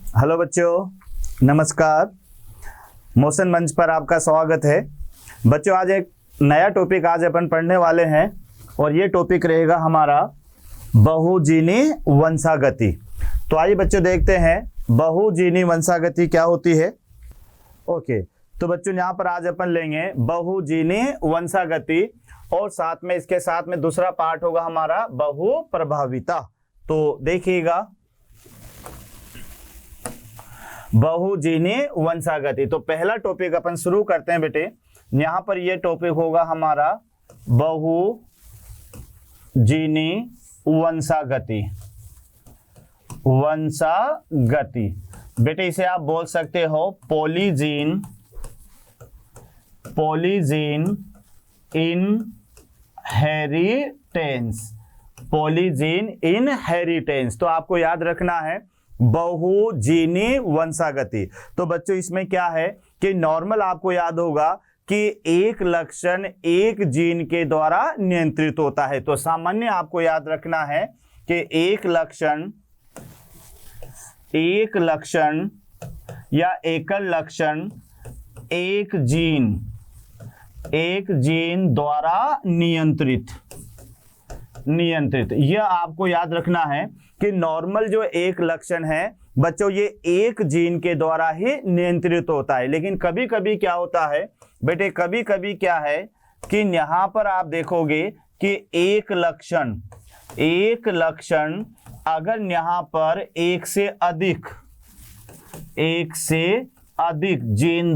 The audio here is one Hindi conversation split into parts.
हेलो बच्चों, नमस्कार। मोशन मंच पर आपका स्वागत है। बच्चों, आज एक नया टॉपिक आज अपन पढ़ने वाले हैं और ये टॉपिक रहेगा हमारा बहुजीनी वंशागति। तो आइए बच्चों देखते हैं बहुजीनी वंशागति क्या होती है। ओके, तो बच्चों यहाँ पर आज अपन लेंगे बहुजीनी वंशागति और साथ में इसके साथ में दूसरा पार्ट होगा हमारा बहुप्रभाविता। तो देखिएगा बहुजीनी वंशागति। तो पहला टॉपिक अपन शुरू करते हैं बेटे। यहां पर ये टॉपिक होगा हमारा बहुजीनी वंशागति। वंशागति बेटे इसे आप बोल सकते हो पॉलीजीन इनहेरिटेंस। Polygene inheritance. तो आपको याद रखना है बहुजीनी वंशागति। तो बच्चों इसमें क्या है कि नॉर्मल आपको याद होगा कि एक लक्षण एक जीन के द्वारा नियंत्रित होता है। तो सामान्य आपको याद रखना है कि एक लक्षण या एकल लक्षण एक जीन द्वारा नियंत्रित। यह आपको याद रखना है कि नॉर्मल जो एक लक्षण है बच्चों ये एक जीन के द्वारा ही नियंत्रित होता है। लेकिन कभी कभी क्या होता है बेटे, कभी कभी क्या है कि यहां पर आप देखोगे कि एक लक्षण अगर यहां पर एक से अधिक जीन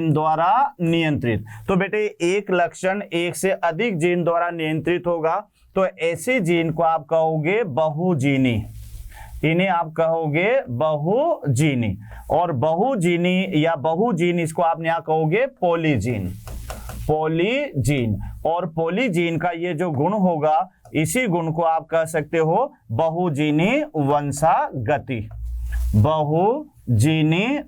द्वारा नियंत्रित, तो बेटे एक लक्षण एक से अधिक जीन द्वारा नियंत्रित होगा तो ऐसे जीन को आप कहोगे बहुजीनी। इन्हें आप कहोगे बहुजीनी। और बहुजीनी या बहुजीन इसको आप यहां कहोगे पॉलीजीन। और पॉलीजीन का ये जो गुण होगा इसी गुण को आप कह सकते हो बहुजीनी वंशागति। बहुजीनी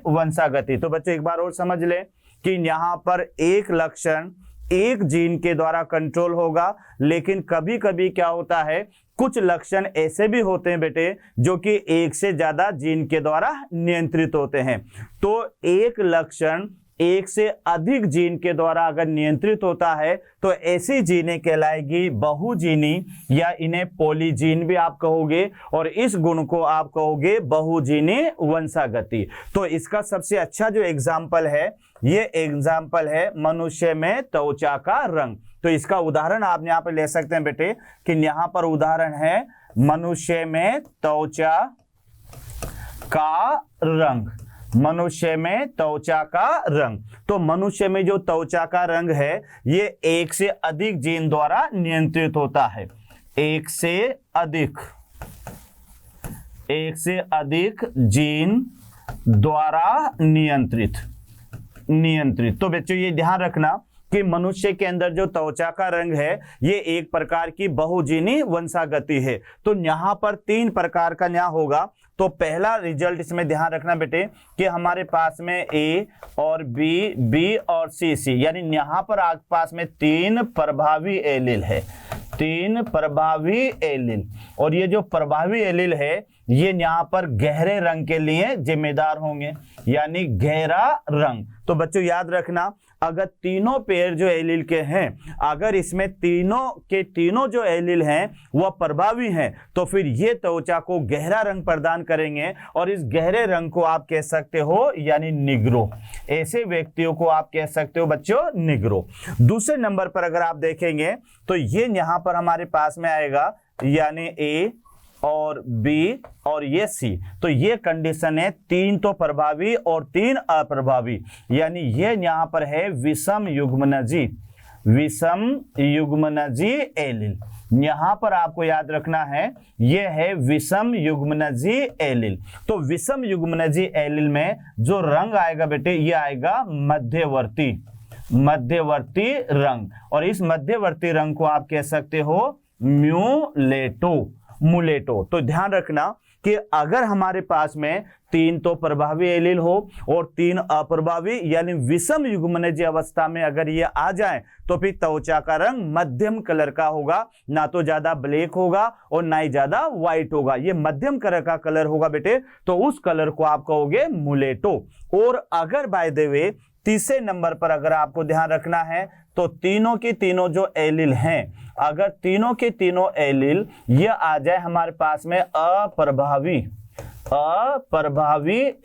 वंशागति। तो बच्चों एक बार और समझ लें कि यहां पर एक लक्षण एक जीन के द्वारा कंट्रोल होगा। लेकिन कभी कभी क्या होता है, कुछ लक्षण ऐसे भी होते हैं बेटे जो कि एक से ज्यादा जीन के द्वारा नियंत्रित होते हैं। तो एक लक्षण एक से अधिक जीन के द्वारा अगर नियंत्रित होता है तो ऐसी जीनें कहलाएगी बहुजीनी या इन्हें पॉलीजीन भी आप कहोगे। और इस गुण को आप कहोगे बहुजीनी वंशागति। तो इसका सबसे अच्छा जो एग्जाम्पल है, ये एग्जाम्पल है मनुष्य में त्वचा का रंग। तो इसका उदाहरण आप यहाँ पर ले सकते हैं बेटे कि यहाँ पर उदाहरण है मनुष्य में त्वचा का रंग। मनुष्य में त्वचा का रंग। तो मनुष्य में जो त्वचा का रंग है ये एक से अधिक जीन द्वारा नियंत्रित होता है। एक से अधिक जीन द्वारा नियंत्रित। तो बच्चों ये ध्यान रखना कि मनुष्य के अंदर जो त्वचा का रंग है ये एक प्रकार की बहुजीनी वंशागति है। तो यहाँ पर तीन प्रकार का न्याय होगा। तो पहला रिजल्ट इसमें ध्यान रखना बेटे कि हमारे पास में ए और बी और सी यानी यहाँ पर आपके पास में तीन प्रभावी एलील है। और ये जो प्रभावी एलील है ये यहाँ पर गहरे रंग के लिए जिम्मेदार होंगे, यानी गहरा रंग। तो बच्चों याद रखना अगर तीनों पेयर जो एलील के हैं, अगर इसमें तीनों के तीनों जो एलील हैं वह प्रभावी हैं तो फिर ये त्वचा को गहरा रंग प्रदान करेंगे। और इस गहरे रंग को आप कह सकते हो यानी निग्रो। ऐसे व्यक्तियों को आप कह सकते हो बच्चों निग्रो। दूसरे नंबर पर अगर आप देखेंगे तो ये यहाँ पर हमारे पास में आएगा यानी ए और बी और ये सी। तो ये कंडीशन है तीन तो प्रभावी और तीन अप्रभावी, यानी ये यहाँ पर है विषम युग्मनजी एलील। यहाँ पर आपको याद रखना है ये है विषम युग्मनजी एलील। तो विषम युग्मनजी एलील में जो रंग आएगा बेटे ये आएगा मध्यवर्ती रंग। और इस मध्यवर्ती रंग को आप कह सकते हो मुलेटो। तो ध्यान रखना कि अगर हमारे पास में 3 तो प्रभावी एलील हो और 3 अप्रभावी यानी विषम युग्मनज अवस्था में अगर ये आ जाए तो फिर त्वचा का रंग मध्यम कलर का होगा, ना तो ज्यादा ब्लैक होगा और ना ही ज्यादा व्हाइट होगा। ये मध्यम कलर का कलर होगा बेटे, तो उस कलर को आप कहोगे मुलेटो। और अगर बाय द वे तीसरे नंबर पर अगर आपको ध्यान रखना है तो तीनों के तीनों जो एलील हैं, अगर तीनों के तीनों एलील ये आ जाए हमारे पास में अप्रभावी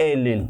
एलील,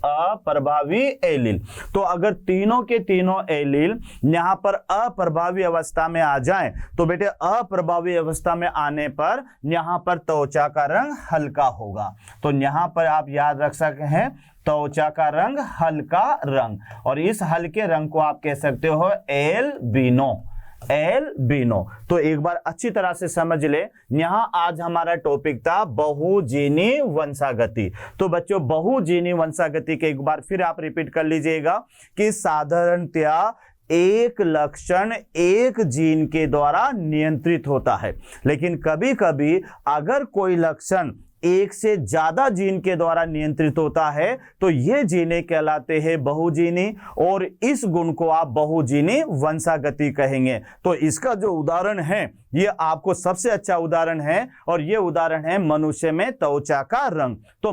अप्रभावी एलील, तो अगर तीनों के तीनों एलील यहां पर अप्रभावी अवस्था में आ जाएं तो बेटे अप्रभावी अवस्था में आने पर यहां पर त्वचा का रंग हल्का होगा। तो यहां पर आप याद रख सकते हैं त्वचा का रंग हल्का रंग, और इस हल्के रंग को आप कह सकते हो एल्बिनो, एल्बिनो। तो एक बार अच्छी तरह से समझ ले, यहां आज हमारा टॉपिक था बहुजीनी वंशागति। तो बच्चों बहुजीनी वंशागति के एक बार फिर आप रिपीट कर लीजिएगा कि साधारणतया एक लक्षण एक जीन के द्वारा नियंत्रित होता है, लेकिन कभी कभी अगर कोई लक्षण एक से ज्यादा जीन के द्वारा नियंत्रित होता है तो ये जीने कहलाते हैं बहुजीनी, और इस गुण को आप बहुजीनी वंशागति कहेंगे। तो इसका जो उदाहरण है ये आपको सबसे अच्छा उदाहरण है, और ये उदाहरण है मनुष्य में त्वचा का रंग। तो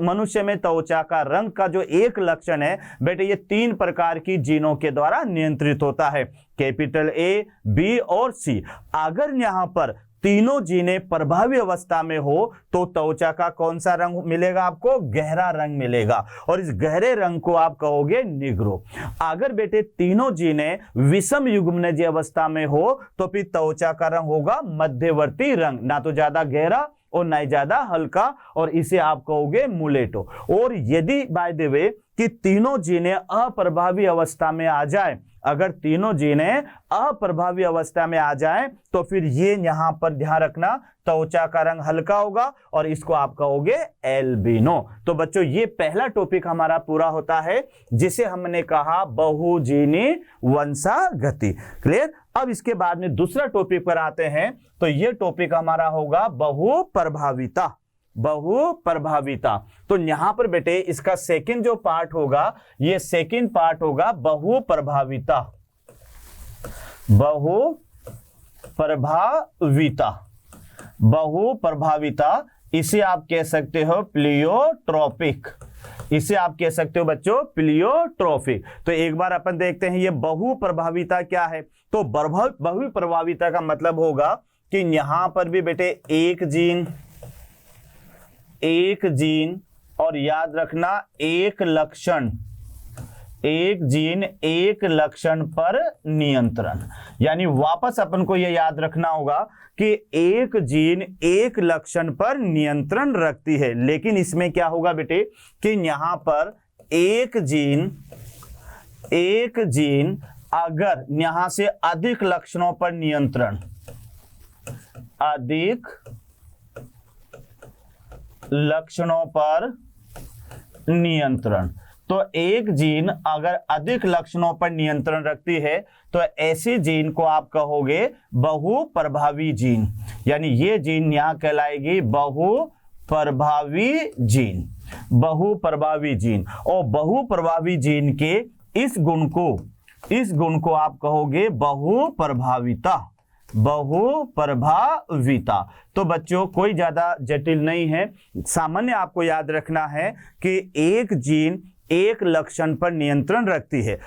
मनुष्य में त्वचा का रंग का जो एक लक्षण है बेटे, ये 3 प्रकार की जीनों के द्वारा नियंत्रित होता है, कैपिटल A, B और C। अगर यहां पर तीनों जीने प्रभावी अवस्था में हो तो त्वचा का कौन सा रंग मिलेगा आपको? गहरा रंग मिलेगा, और इस गहरे रंग को आप कहोगे निग्रो। अगर बेटे तीनों जीने विषम युग्मनज अवस्था में हो तो फिर त्वचा का रंग होगा मध्यवर्ती रंग, ना तो ज्यादा गहरा और ना ही ज्यादा हल्का, और इसे आप कहोगे मुलेटो। और यदि बाय द वे कि तीनों जीने अप्रभावी अवस्था में आ जाए, अगर तीनों जीने अप्रभावी अवस्था में आ जाएं तो फिर ये यहां पर ध्यान रखना त्वचा का रंग हल्का होगा, और इसको आप कहोगे एल्बिनो। तो बच्चों ये पहला टॉपिक हमारा पूरा होता है जिसे हमने कहा बहुजीनी वंशागति। क्लियर? अब इसके बाद में दूसरा टॉपिक पर आते हैं, तो ये टॉपिक हमारा होगा बहुप्रभाविता, बहुप्रभाविता। तो यहां पर बेटे इसका सेकंड जो पार्ट होगा, ये सेकंड पार्ट होगा बहुप्रभाविता, बहुप्रभाविता, बहुप्रभाविता। इसे आप कह सकते हो प्लियोट्रोपिक, इसे आप कह सकते हो बच्चों प्लियोट्रोपिक। तो एक बार अपन देखते हैं ये बहुप्रभाविता क्या है। तो बहुप्रभाविता का मतलब होगा कि यहां पर भी बेटे एक जीन और याद रखना एक लक्षण, एक जीन एक लक्षण पर नियंत्रण। यानी वापस अपन को यह याद रखना होगा कि एक जीन एक लक्षण पर नियंत्रण रखती है, लेकिन इसमें क्या होगा बेटे कि यहां पर एक जीन अगर यहां से अधिक लक्षणों पर नियंत्रण, अधिक लक्षणों पर नियंत्रण, तो एक जीन अगर अधिक लक्षणों पर नियंत्रण रखती है तो ऐसे जीन को आप कहोगे बहुप्रभावी जीन। यानी ये जीन यहां कहलाएगी बहुप्रभावी जीन, बहुप्रभावी जीन। और बहुप्रभावी जीन के इस गुण को आप कहोगे बहुप्रभाविता, बहुप्रभाविता। तो बच्चों कोई ज्यादा जटिल नहीं है, सामान्य आपको याद रखना है कि एक जीन एक लक्षण पर नियंत्रण रखती है,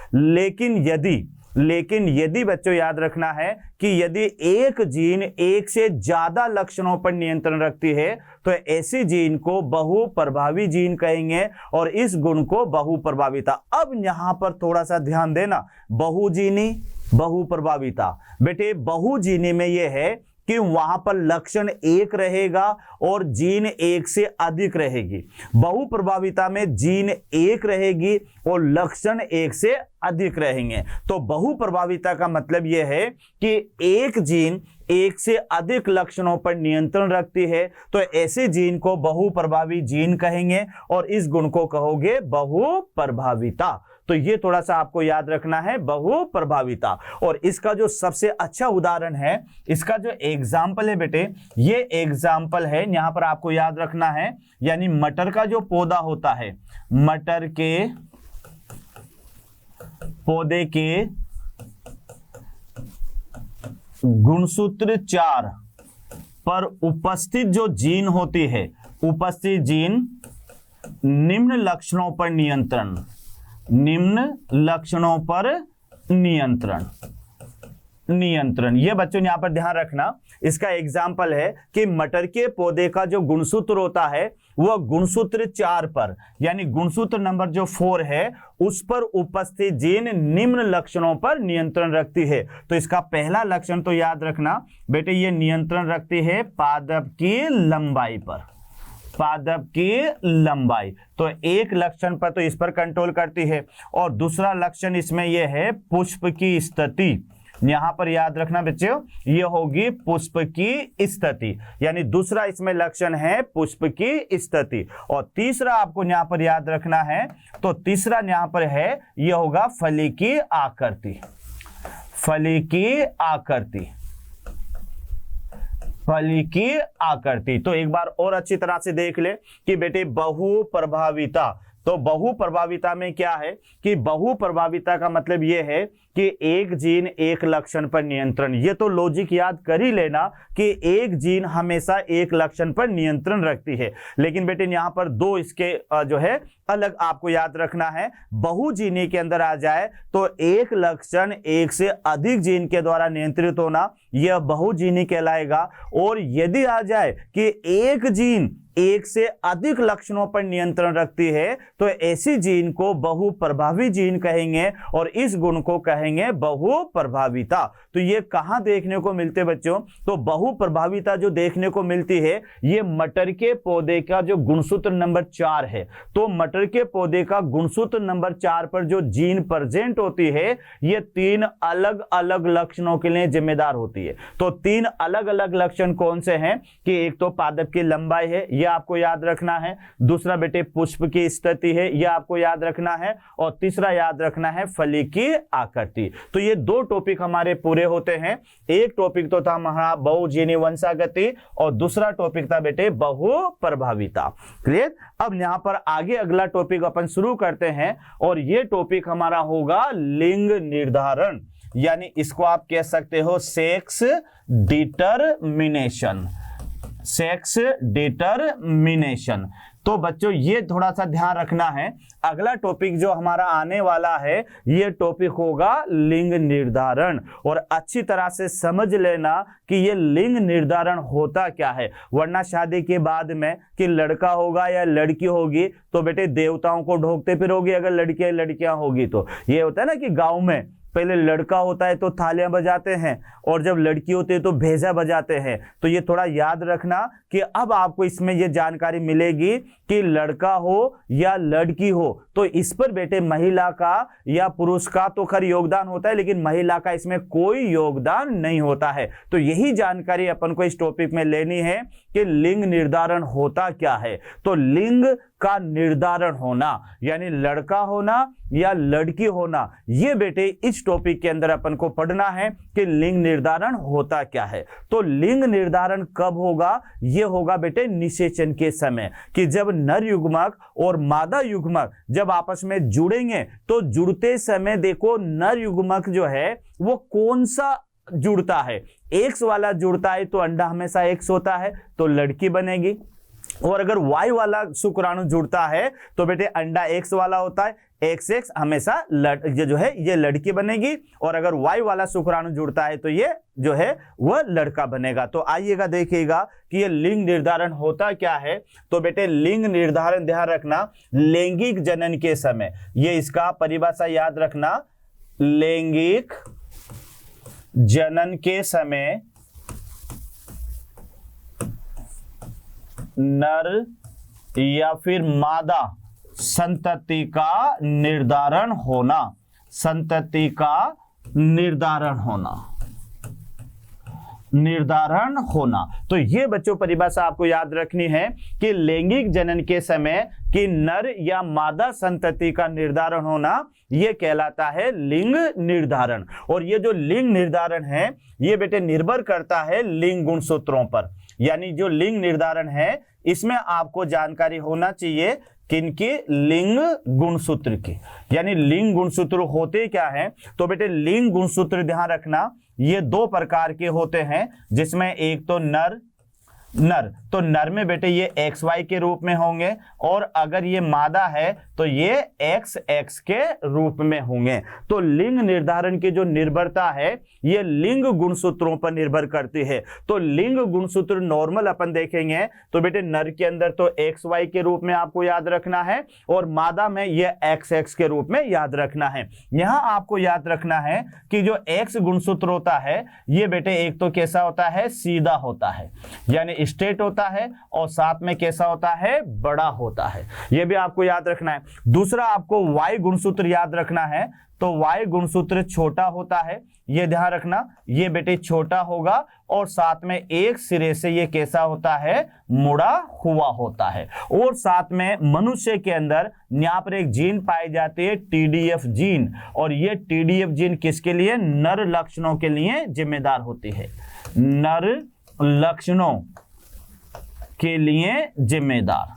लेकिन यदि बच्चों याद रखना है कि यदि एक जीन एक से ज्यादा लक्षणों पर नियंत्रण रखती है तो ऐसी जीन को बहुप्रभावी जीन कहेंगे, और इस गुण को बहुप्रभाविता। अब यहां पर थोड़ा सा ध्यान देना, बहुजीनी बहुप्रभाविता। बेटे बहुजीनी में यह है कि वहां पर लक्षण एक रहेगा और जीन एक से अधिक रहेगी। बहुप्रभाविता में जीन एक रहेगी और लक्षण एक से अधिक रहेंगे। तो बहुप्रभाविता का मतलब यह है कि एक जीन एक से अधिक लक्षणों पर नियंत्रण रखती है, तो ऐसे जीन को बहुप्रभावी जीन कहेंगे और इस गुण को कहोगे बहुप्रभाविता। तो ये थोड़ा सा आपको याद रखना है, बहुप्रभाविता। और इसका जो सबसे अच्छा उदाहरण है, इसका जो एग्जाम्पल है बेटे, ये एग्जाम्पल है, यहां पर आपको याद रखना है, यानी मटर का जो पौधा होता है, मटर के पौधे के गुणसूत्र 4 पर उपस्थित जो जीन होती है, उपस्थित जीन निम्न लक्षणों पर नियंत्रण, निम्न लक्षणों पर नियंत्रण, नियंत्रण, ये बच्चों यहां पर ध्यान रखना। इसका एग्जाम्पल है कि मटर के पौधे का जो गुणसूत्र होता है वह गुणसूत्र 4 पर, यानी गुणसूत्र नंबर जो 4 है उस पर उपस्थित जीन निम्न लक्षणों पर नियंत्रण रखती है। तो इसका पहला लक्षण तो याद रखना बेटे, ये नियंत्रण रखती है पादप की लंबाई पर, पादप की लंबाई। तो एक लक्षण पर तो इस पर कंट्रोल करती है, और दूसरा लक्षण इसमें यह है पुष्प की स्थिति। यहां पर याद रखना बच्चों, ये होगी पुष्प की स्थिति, यानी दूसरा इसमें लक्षण है पुष्प की स्थिति। और तीसरा आपको यहां पर याद रखना है, तो तीसरा यहां पर है, ये होगा फली की आकृति, फली की आकृति, फली की आकृति। तो एक बार और अच्छी तरह से देख ले कि बेटे बहुप्रभाविता, तो बहुप्रभाविता में क्या है कि बहुप्रभाविता का मतलब यह है कि एक जीन एक लक्षण पर नियंत्रण। ये तो लॉजिक याद कर ही लेना कि एक जीन हमेशा एक लक्षण पर नियंत्रण रखती है, लेकिन बेटे यहां पर दो इसके जो है अलग आपको याद रखना है। बहुजीनी के अंदर आ जाए तो एक लक्षण एक से अधिक जीन के द्वारा नियंत्रित होना, यह बहुजीनी कहलाएगा। और यदि आ जाए कि एक जीन एक से अधिक लक्षणों पर नियंत्रण रखती है तो ऐसी जीन को बहुप्रभावी जीन कहेंगे, और इस गुण को कहेंगे बहुप्रभाविता। तो ये कहां देखने को मिलते बच्चों, तो बहुप्रभाविता जो देखने को मिलती है ये मटर के पौधे का जो गुणसूत्र नंबर 4 है। तो मटर के पौधे का गुणसूत्र नंबर 4 पर जो जीन प्रेजेंट होती है ये 3 अलग अलग लक्षणों के लिए जिम्मेदार होती है। तो 3 अलग अलग लक्षण कौन से हैं कि एक तो पादप की लंबाई है, यह आपको याद रखना है, दूसरा बेटे पुष्प की स्थिति है, यह आपको याद रखना है, और तीसरा याद रखना है फली की आकृति। तो ये 2 टॉपिक हमारे पूरे होते हैं। एक टॉपिक तो था हमारा बहुजीनी वंशागति, और दूसरा टॉपिक था बेटे बहुप्रभाविता। क्लियर। अब यहां पर आगे अगला टॉपिक अपन शुरू करते हैं, और ये टॉपिक हमारा होगा लिंग निर्धारण, यानी इसको आप कह सकते हो सेक्स डिटरमिनेशन, सेक्स डिटरमिनेशन। तो बच्चों ये थोड़ा सा ध्यान रखना है, अगला टॉपिक जो हमारा आने वाला है ये टॉपिक होगा लिंग निर्धारण। और अच्छी तरह से समझ लेना कि ये लिंग निर्धारण होता क्या है, वरना शादी के बाद में कि लड़का होगा या लड़की होगी तो बेटे देवताओं को ढोकते फिरोगे, अगर लड़कियां लड़कियां होगी तो। ये होता है ना कि गाँव में पहले लड़का होता है तो थालियां बजाते हैं, और जब लड़की होती है तो भेजा बजाते हैं। तो ये थोड़ा याद रखना कि अब आपको इसमें ये जानकारी मिलेगी कि लड़का हो या लड़की हो तो इस पर बेटे महिला का या पुरुष का तो खैर योगदान होता है, लेकिन महिला का इसमें कोई योगदान नहीं होता है। तो यही जानकारी अपन को इस टॉपिक में लेनी है कि लिंग निर्धारण होता क्या है। तो लिंग का निर्धारण होना यानी लड़का होना या लड़की होना, ये बेटे इस टॉपिक के अंदर अपन को पढ़ना है कि लिंग निर्धारण होता क्या है। तो लिंग निर्धारण कब होगा, ये होगा बेटे निषेचन के समय, कि जब नर युग्मक और मादा युग्मक जब आपस में जुड़ेंगे तो जुड़ते समय देखो नर युग्मक जो है वो कौन सा जुड़ता है, एक्स वाला जुड़ता है तो अंडा हमेशा एक्स होता है तो लड़की बनेगी, और अगर वाई वाला शुक्राणु जुड़ता है तो बेटे अंडा एक्स वाला होता है, एक्स एक्स हमेशा ये जो है ये लड़की बनेगी, और अगर वाई वाला शुक्राणु जुड़ता है तो ये जो है वह लड़का बनेगा। तो आइएगा देखिएगा कि ये लिंग निर्धारण होता क्या है। तो बेटे लिंग निर्धारण ध्यान रखना, लैंगिक जनन के समय, ये इसका परिभाषा याद रखना, लैंगिक जनन के समय नर या फिर मादा संतति का निर्धारण होना, संतति का निर्धारण होना, निर्धारण होना। तो ये बच्चों परिभाषा आपको याद रखनी है कि लैंगिक जनन के समय कि नर या मादा संतति का निर्धारण होना ये कहलाता है लिंग निर्धारण। और ये जो लिंग निर्धारण है ये बेटे निर्भर करता है लिंग गुणसूत्रों पर। यानी जो लिंग निर्धारण है इसमें आपको जानकारी होना चाहिए किनकी, लिंग गुणसूत्र की। यानी लिंग गुणसूत्र होते क्या है, तो बेटे लिंग गुणसूत्र ध्यान रखना ये दो प्रकार के होते हैं, जिसमें एक तो नर तो नर में बेटे ये XY के रूप में होंगे, और अगर ये मादा है तो ये XX के रूप में होंगे। तो लिंग निर्धारण की जो निर्भरता है ये लिंग गुणसूत्रों पर निर्भर करती है। तो लिंग गुणसूत्र नॉर्मल अपन देखेंगे तो बेटे नर के अंदर तो XY के रूप में आपको याद रखना है, और मादा में ये XX के रूप में याद रखना है। यहां आपको याद रखना है कि जो X गुणसूत्र होता है ये बेटे एक तो कैसा होता है, सीधा होता है यानी स्ट्रेट होता है, और साथ में कैसा होता है, बड़ा होता है। यह भी आपको याद रखना है। दूसरा आपको Y गुणसूत्र याद रखना है, तो Y गुणसूत्र छोटा होता है, ये ध्यान रखना, ये बेटे छोटा होगा, और साथ में एक सिरे से ये कैसा होता है, मुड़ा हुआ होता है। और साथ में मनुष्य के अंदर यहाँ पर एक जीन पाई जाती है TDF जीन, और ये TDF जीन किसके लिए, नर लक्षणों के लिए जिम्मेदार होती है, नर लक्षणों के लिए जिम्मेदार,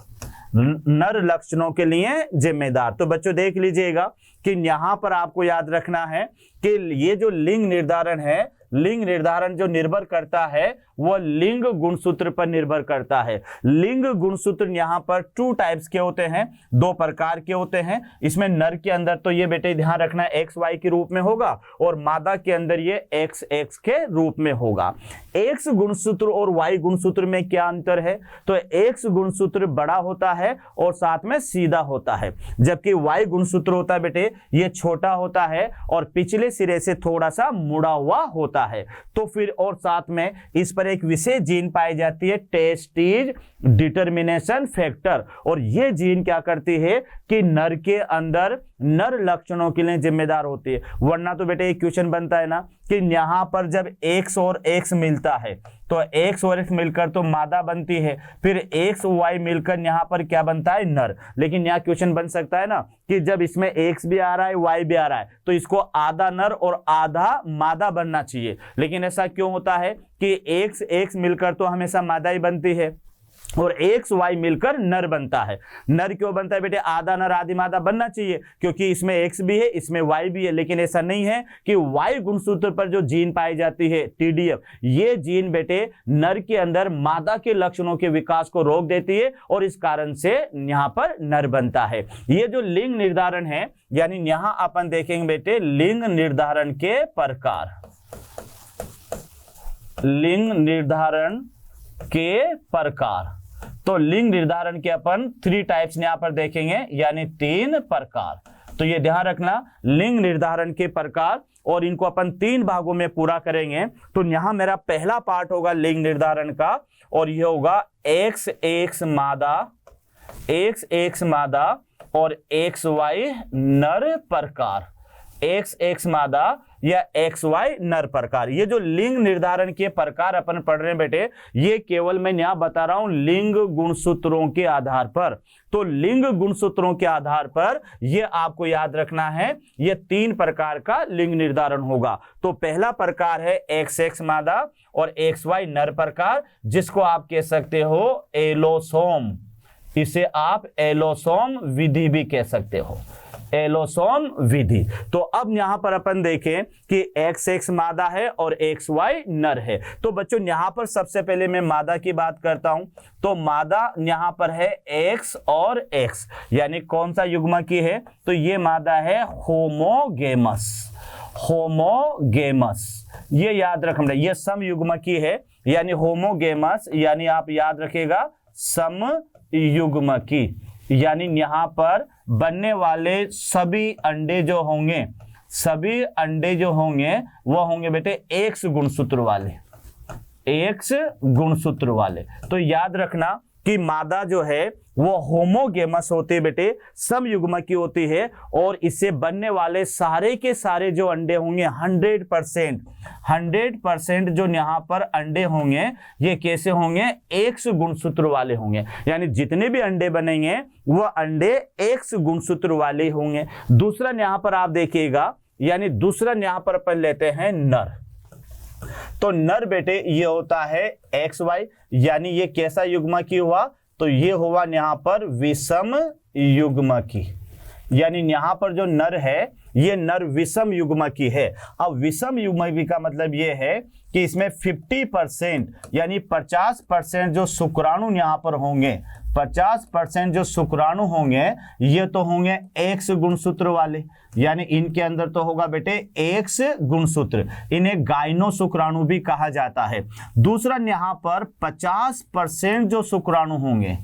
नर लक्षणों के लिए जिम्मेदार। तो बच्चों देख लीजिएगा कि यहां पर आपको याद रखना है कि ये जो लिंग निर्धारण है, लिंग निर्धारण जो निर्भर करता है वह लिंग गुणसूत्र पर निर्भर करता है। लिंग गुणसूत्र यहाँ पर 2 टाइप्स के होते हैं, 2 प्रकार के होते हैं। इसमें नर के अंदर तो ये बेटे ध्यान रखना XY के रूप में होगा, और मादा के अंदर ये XX के रूप में होगा। X गुणसूत्र और Y गुणसूत्र में क्या अंतर है, तो X गुणसूत्र बड़ा होता है और साथ में सीधा होता है, जबकि Y गुणसूत्र होता है बेटे ये छोटा होता है और पिछले सिरे से थोड़ा सा मुड़ा हुआ होता है। तो फिर और साथ में इस पर एक विशेष जीन पाई जाती है टेस्टिज डिटर्मिनेशन फैक्टर, और ये जीन क्या करती है कि नर के अंदर नर लक्षणों के लिए जिम्मेदार होती है। वरना तो बेटे एक क्वेश्चन बनता है ना कि यहां पर जब X और X मिलता है तो X और X मिलकर तो मादा बनती है, फिर X Y मिलकर यहां पर क्या बनता है, नर। लेकिन यहां क्वेश्चन बन सकता है ना कि जब इसमें X भी आ रहा है Y भी आ रहा है तो इसको आधा नर और आधा मादा बनना चाहिए। लेकिन ऐसा क्यों होता है कि X मिलकर तो हमेशा मादा ही बनती है और XY मिलकर नर बनता है। नर क्यों बनता है बेटे, आधा नर आधी मादा बनना चाहिए, क्योंकि इसमें X भी है इसमें Y भी है। लेकिन ऐसा नहीं है कि Y गुणसूत्र पर जो जीन पाई जाती है TDF, ये जीन बेटे नर के अंदर मादा के लक्षणों के विकास को रोक देती है, और इस कारण से यहां पर नर बनता है। ये जो लिंग निर्धारण है, यानी यहां अपन देखेंगे बेटे लिंग निर्धारण के प्रकार, लिंग निर्धारण के प्रकार। तो लिंग निर्धारण के अपन 3 टाइप्स यहां पर देखेंगे, यानी 3 प्रकार। तो ये ध्यान रखना लिंग निर्धारण के प्रकार, और इनको अपन 3 भागों में पूरा करेंगे। तो यहां मेरा पहला पार्ट होगा लिंग निर्धारण का, और यह होगा XX मादा, XX मादा और XY नर प्रकार, XX मादा या XY नर प्रकार। ये जो लिंग निर्धारण के प्रकार अपन पढ़ रहे हैं बेटे, ये केवल मैं यहां बता रहा हूं लिंग गुणसूत्रों के आधार पर। तो लिंग गुणसूत्रों के आधार पर ये आपको याद रखना है, ये 3 प्रकार का लिंग निर्धारण होगा। तो पहला प्रकार है XX मादा और XY नर प्रकार, जिसको आप कह सकते हो एलोसोम। इसे आप एलोसोम विधि भी कह सकते हो, एलोसोम विधि। तो अब यहां पर अपन देखें कि XX मादा है और XY नर है। तो बच्चों यहां पर सबसे पहले मैं मादा की बात करता हूं। तो मादा यहां पर है X और X, यानी कौन सा युग्म की है, तो ये मादा है होमोगेमस, होमोगेमस, ये याद रखना, ये सम युग्म की है, यानी होमोगेमस, यानी आप याद रखेगा सम युग्म की, यानी यहां पर बनने वाले सभी अंडे जो होंगे, सभी अंडे जो होंगे वो होंगे बेटे X गुणसूत्र वाले, X गुणसूत्र वाले। तो याद रखना कि मादा जो है वो होमोगेमस होती है बेटे, समयुग्मक की होती है, और इससे बनने वाले सारे के सारे जो अंडे होंगे 100% जो यहाँ पर अंडे होंगे ये कैसे होंगे, एक्स गुणसूत्र वाले होंगे। यानी जितने भी अंडे बनेंगे वो अंडे एक्स गुणसूत्र वाले होंगे। दूसरा यहाँ पर आप देखिएगा, यानी दूसरा यहाँ पर अपन लेते हैं नर। तो नर बेटे ये होता है XY, यानी ये कैसा युग्मकी हुआ, तो ये हुआ यहाँ पर विषम युग्मकी। यानी यहाँ पर जो नर है ये नर विषम युग्मकी है। अब विषम युग्मकी का मतलब ये है कि इसमें 50% यानी 50% जो शुक्राणु यहाँ पर होंगे, 50% जो शुक्राणु होंगे ये तो होंगे एक्स गुणसूत्र वाले, यानी इनके अंदर तो होगा बेटे एक्स गुणसूत्र, इन्हें गायनो शुक्राणु भी कहा जाता है। दूसरा यहाँ पर 50% जो शुक्राणु होंगे,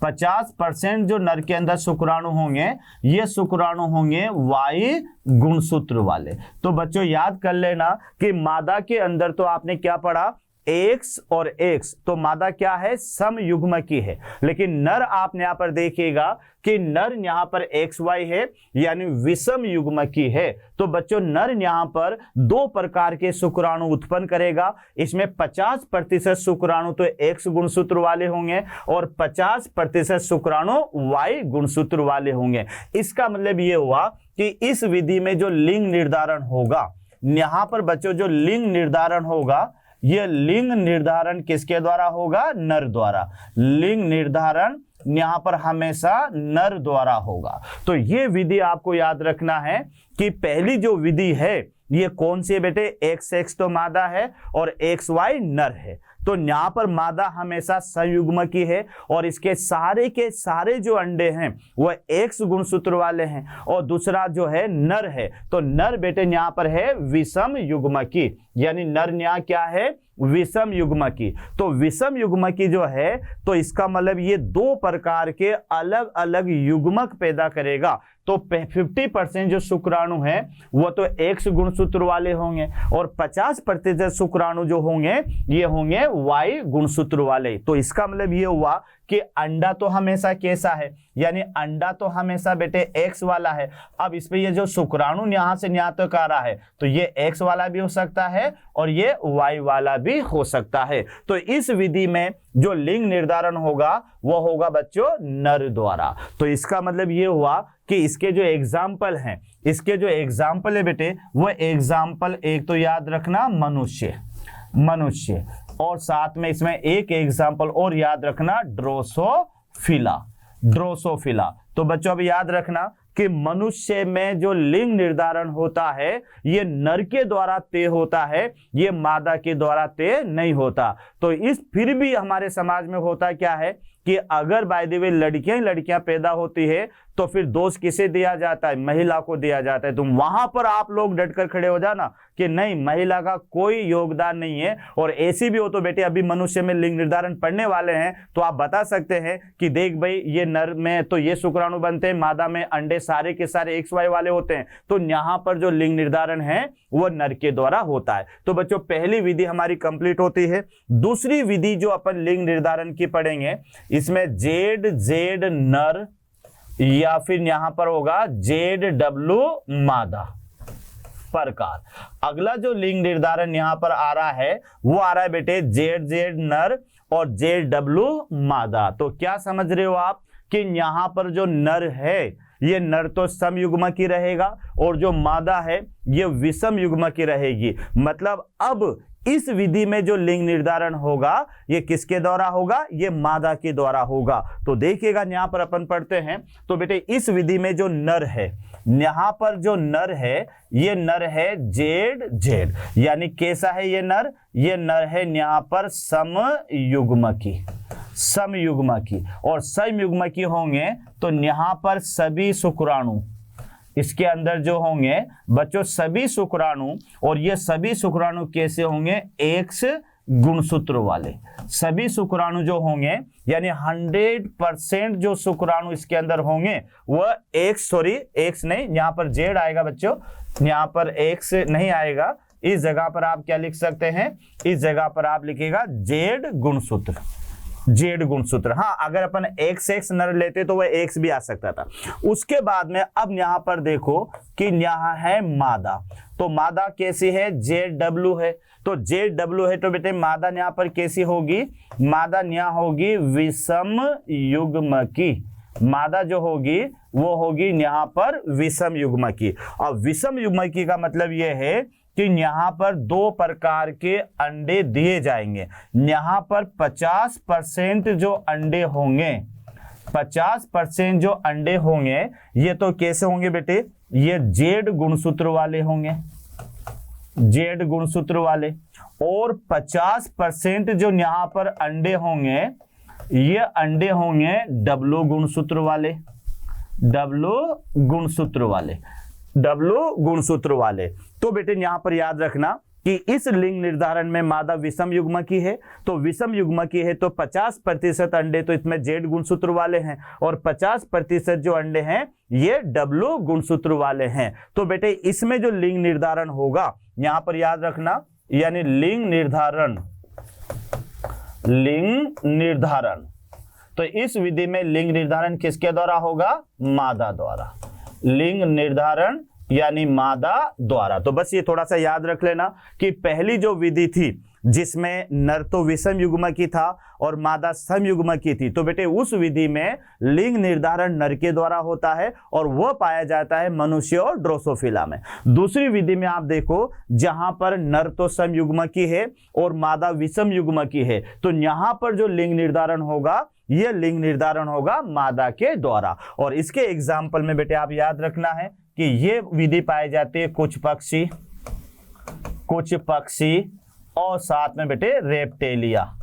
50% जो नर के अंदर शुक्राणु होंगे ये शुक्राणु होंगे वाई गुणसूत्र वाले। तो बच्चों याद कर लेना कि मादा के अंदर तो आपने क्या पढ़ा, एक्स और एक्स, तो मादा क्या है, समयुग्मकी है। लेकिन नर आपने यहां पर देखिएगा कि नर यहां पर XY है, यानी विषम युग्मकी है। तो बच्चों नर यहां पर दो प्रकार के शुक्राणु उत्पन्न करेगा। इसमें 50% शुक्राणु तो एक्स गुणसूत्र वाले होंगे और 50% शुक्राणु वाई गुणसूत्र वाले होंगे। इसका मतलब यह हुआ कि इस विधि में जो लिंग निर्धारण होगा, यहां पर बच्चों जो लिंग निर्धारण होगा, यह लिंग निर्धारण किसके द्वारा होगा, नर द्वारा। लिंग निर्धारण यहां पर हमेशा नर द्वारा होगा। तो यह विधि आपको याद रखना है कि पहली जो विधि है ये कौन सी है बेटे, XX तो मादा है और XY नर है। तो यहां पर मादा हमेशा संयुग्मकी है और इसके सारे के सारे जो अंडे हैं वह एक्स गुणसूत्र वाले हैं, और दूसरा जो है नर है, तो नर बेटे यहां पर है विषम युग्मकी, यानी नर यहाँ क्या है, विषम युग्मकी। तो विषम युग्मकी जो है तो इसका मतलब ये दो प्रकार के अलग अलग युग्मक पैदा करेगा। तो 50% जो शुक्राणु है वो तो एक्स गुणसूत्र वाले होंगे और 50% शुक्राणु जो होंगे ये होंगे वाई गुणसूत्र वाले। तो इसका मतलब ये हुआ कि अंडा तो हमेशा कैसा है, यानी अंडा तो हमेशा बेटे एक्स वाला है। अब इसमें ये जो शुक्राणु यहां से यहां तक आ रहा है तो ये एक्स वाला भी हो सकता है और ये वाई वाला भी हो सकता है। तो इस विधि में जो लिंग निर्धारण होगा वो होगा बच्चों नर द्वारा। तो इसका मतलब ये हुआ कि इसके जो एग्जाम्पल हैं, इसके जो एग्जाम्पल है बेटे वो एग्जाम्पल एक तो याद रखना मनुष्य, और साथ में इसमें एक एग्जाम्पल और याद रखना ड्रोसोफिला। तो बच्चों अब याद रखना कि मनुष्य में जो लिंग निर्धारण होता है ये नर के द्वारा तय होता है, ये मादा के द्वारा तय नहीं होता। तो इस फिर भी हमारे समाज में होता क्या है कि अगर बाय द वे लड़कियां पैदा होती है तो फिर दोष किसे दिया जाता है, महिला को दिया जाता है। तो वहां पर आप लोग डटकर खड़े हो जाना कि नहीं, महिला का कोई योगदान नहीं है। और ऐसी भी हो तो बेटे अभी मनुष्य में लिंग निर्धारण पढ़ने वाले हैं तो आप बता सकते हैं कि देख भाई ये नर में तो ये शुक्राणु बनते हैं, मादा में अंडे सारे के सारे XY वाले होते हैं। तो यहाँ पर जो लिंग निर्धारण है वो नर के द्वारा होता है। तो बच्चों पहली विधि हमारी कंप्लीट होती है। दूसरी विधि जो अपन लिंग निर्धारण की पढ़ेंगे इसमें जेड नर या फिर यहां पर होगा ZW मादा प्रकार। अगला जो लिंग निर्धारण यहां पर आ रहा है वो आ रहा है बेटे ZZ नर और ZW मादा। तो क्या समझ रहे हो आप कि यहां पर जो नर है ये नर तो समयुग्मकी रहेगा और जो मादा है ये विषम युग्मकी रहेगी। मतलब अब इस विधि में जो लिंग निर्धारण होगा ये किसके द्वारा होगा, ये मादा के द्वारा होगा। तो देखिएगा यहां पर अपन पढ़ते हैं तो बेटे इस विधि में जो नर है, यहां पर जो नर है ये नर है ZZ, यानी कैसा है ये नर है यहां पर समयुग्मकी और समयुग्मकी होंगे तो यहां पर सभी शुक्राणु इसके अंदर जो होंगे बच्चों सभी शुक्राणु, और ये सभी शुक्राणु कैसे होंगे, एक्स गुणसूत्र वाले। सभी शुक्राणु जो होंगे यानी 100% जो शुक्राणु इसके अंदर होंगे वह एक्स नहीं, यहां पर जेड आएगा बच्चों, यहां पर एक्स नहीं आएगा। इस जगह पर आप क्या लिख सकते हैं, इस जगह पर आप लिखिएगा जेड गुणसूत्र, जेड गुणसूत्र। हाँ, अगर अपन XX नर लेते तो वह X भी आ सकता था। उसके बाद में अब यहां पर देखो कि यहां है मादा, तो मादा कैसी है, ZW है, तो ZW है तो बेटे मादा यहां पर कैसी होगी, मादा यहां होगी विषम युग्मकी। मादा जो होगी वो होगी यहां पर विषम युग्मकी। और विषम युग्मकी का मतलब यह है कि यहां पर दो प्रकार के अंडे दिए जाएंगे। यहां पर 50% जो अंडे होंगे, 50% जो अंडे होंगे ये तो कैसे होंगे बेटे, ये जेड गुणसूत्र वाले होंगे, जेड गुणसूत्र वाले। और 50% जो यहां पर अंडे होंगे ये अंडे होंगे डब्लो गुणसूत्र वाले, डब्लो गुणसूत्र वाले, डब्लो गुणसूत्र वाले। तो बेटे यहां पर याद रखना कि इस लिंग निर्धारण में मादा विषम युग्मकी है, तो विषम युग्मकी है तो 50% अंडे तो इसमें जेड गुणसूत्र वाले हैं और 50% जो अंडे हैं ये डब्लो गुणसूत्र वाले हैं। तो बेटे इसमें जो लिंग निर्धारण होगा यहां पर याद रखना, यानी लिंग निर्धारण, लिंग निर्धारण, तो इस विधि में लिंग निर्धारण किसके द्वारा होगा, मादा द्वारा, लिंग निर्धारण यानी मादा द्वारा। तो बस ये थोड़ा सा याद रख लेना कि पहली जो विधि थी जिसमें नर तो विषम युग्मकी था और मादा सम युग्मकी थी, तो बेटे उस विधि में लिंग निर्धारण नर के द्वारा होता है और वह पाया जाता है मनुष्य और ड्रोसोफिला में। दूसरी विधि में आप देखो जहां पर नर तो सम युग्मकी है और मादा विषम युग्मकी है, तो यहां पर जो लिंग निर्धारण होगा यह लिंग निर्धारण होगा मादा के द्वारा। और इसके एग्जाम्पल में बेटे आप याद रखना है कि ये विधि पाई जाती है कुछ पक्षी, कुछ पक्षी और साथ में बेटे रेप्टेलिया,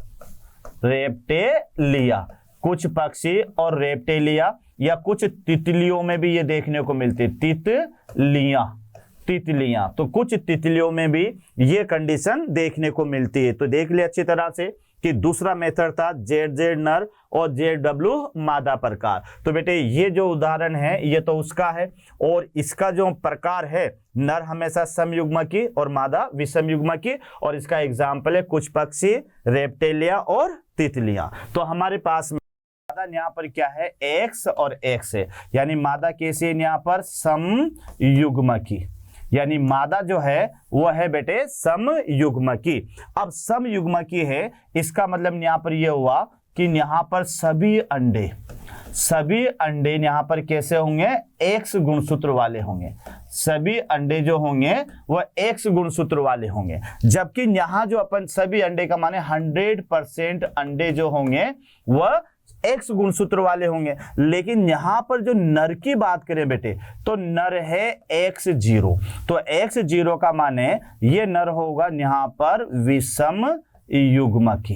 रेप्टेलिया, कुछ पक्षी और रेप्टेलिया, या कुछ तितलियों में भी ये देखने को मिलती है, तितलियां, तितलियां। तो कुछ तितलियों में भी ये कंडीशन देखने को मिलती है। तो देख ले अच्छी तरह से कि दूसरा मेथड था जेड नर और ZW मादा प्रकार। तो बेटे ये जो उदाहरण है ये तो उसका है, और इसका जो प्रकार है नर हमेशा समयुग्मकी और मादा विषम युग्मकी, और इसका एग्जाम्पल है कुछ पक्षी, रेप्टेलिया और तितलियां। तो हमारे पास मादा यहाँ पर क्या है, X और X है, यानी मादा कैसी है यहाँ पर समयुग्मकी, यानी मादा जो है वह है बेटे समयुग्मकी। अब समयुग्मकी है इसका मतलब यहां पर यह हुआ कि यहां पर सभी अंडे यहां पर कैसे होंगे, X गुणसूत्र वाले होंगे, सभी अंडे जो होंगे वह X गुणसूत्र वाले होंगे। जबकि यहां जो अपन सभी अंडे का माने 100% अंडे जो होंगे वह X गुणसूत्र वाले होंगे। लेकिन यहां पर जो नर की बात करें बेटे तो नर है X0, तो X0 का माने ये नर होगा यहां पर विषम युग्मकी।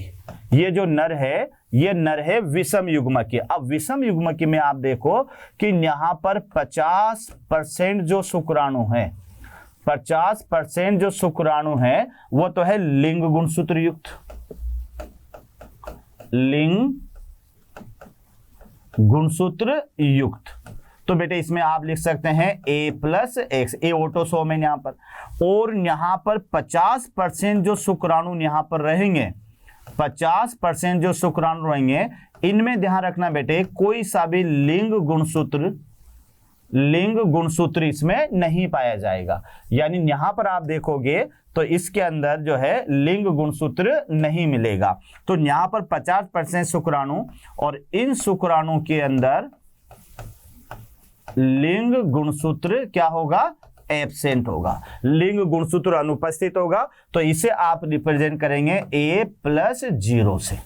ये जो नर है ये नर है विषम युग्मकी। अब विषम युग्मकी में आप देखो कि यहां पर 50% जो शुक्राणु है, 50% जो शुक्राणु है वो तो है लिंग गुणसूत्र युक्त, लिंग गुणसूत्र युक्त। तो बेटे इसमें आप लिख सकते हैं A+X, ए ऑटोसोम है यहां पर, और यहां पर 50% जो शुक्राणु यहां पर रहेंगे, 50% जो शुक्राणु रहेंगे इनमें ध्यान रखना बेटे कोई सा भी लिंग गुणसूत्र इसमें नहीं पाया जाएगा। यानी यहां पर आप देखोगे तो इसके अंदर जो है लिंग गुणसूत्र नहीं मिलेगा। तो यहां पर 50% शुक्राणु और इन शुक्राणु के अंदर लिंग गुणसूत्र क्या होगा, एब्सेंट होगा, लिंग गुणसूत्र अनुपस्थित होगा। तो इसे आप रिप्रेजेंट करेंगे A+0 से,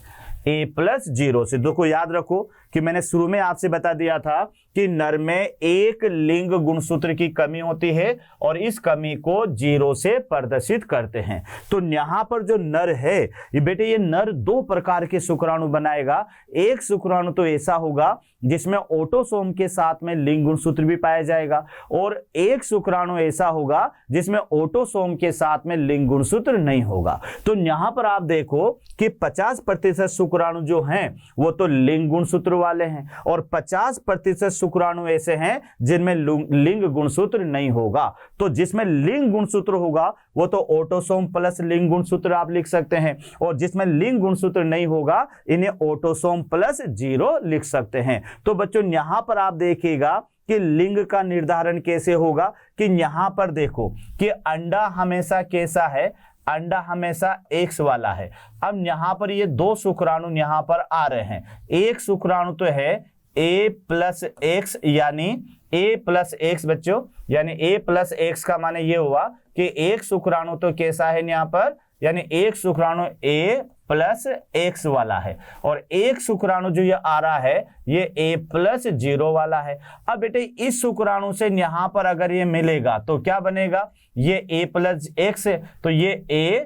A+0 से। देखो याद रखो कि मैंने शुरू में आपसे बता दिया था कि नर में एक लिंग गुणसूत्र की कमी होती है और इस कमी को 0 से प्रदर्शित करते हैं। तो यहां पर जो नर है ये बेटे ये नर दो प्रकार के शुक्राणु बनाएगा। एक शुक्राणु तो ऐसा होगा जिसमें ऑटोसोम के साथ में लिंग गुणसूत्र भी पाया जाएगा, और एक शुक्राणु ऐसा होगा जिसमें ऑटोसोम के साथ में लिंग गुणसूत्र नहीं होगा। तो यहां पर आप देखो कि 50% शुक्राणु जो हैं वो तो लिंग गुणसूत्र वाले हैं, और 50% शुक्राणु ऐसे हैं जिनमें लिंग गुणसूत्र नहीं होगा। तो जिसमें लिंग गुणसूत्र होगा वो तो ऑटोसोम प्लस लिंग गुणसूत्र आप लिख सकते हैं, और जिसमें लिंग गुणसूत्र नहीं होगा इन्हें ऑटोसोम प्लस 0 लिख सकते हैं। तो बच्चों यहां पर आप देखिएगा कि लिंग का निर्धारण कैसे होगा, कि यहां पर देखो कि अंडा हमेशा कैसा है, अंडा हमेशा एक्स वाला है। अब यहां पर ये 2 शुक्राणु यहां पर आ रहे हैं, एक शुक्राणु तो है a प्लस एक्स, यानी a प्लस एक्स बच्चों, यानी a प्लस एक्स का माने ये हुआ कि एक शुक्राणु तो कैसा है यहाँ पर, यानी एक शुक्राणु a प्लस एक्स वाला है, और एक शुक्राणु जो ये आ रहा है ये a प्लस 0 वाला है। अब बेटे इस शुक्राणु से यहां पर अगर ये मिलेगा तो क्या बनेगा, ये a प्लस एक्स है तो ये a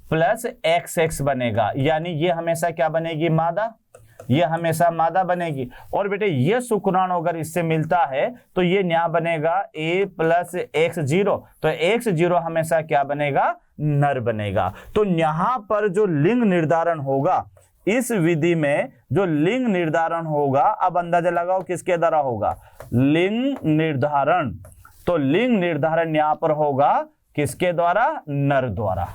प्लस एक्स एक्स बनेगा, यानी ये हमेशा क्या बनेगी, मादा, ये हमेशा मादा बनेगी। और बेटे ये शुक्राणु अगर इससे मिलता है तो ये यहाँ बनेगा a प्लस एक्स 0, तो एक्स 0 हमेशा क्या बनेगा, नर बनेगा। तो यहां पर जो लिंग निर्धारण होगा, इस विधि में जो लिंग निर्धारण होगा, अब अंदाजा लगाओ किसके द्वारा होगा, लिंग निर्धारण। तो लिंग निर्धारण यहां पर होगा किसके द्वारा, नर द्वारा।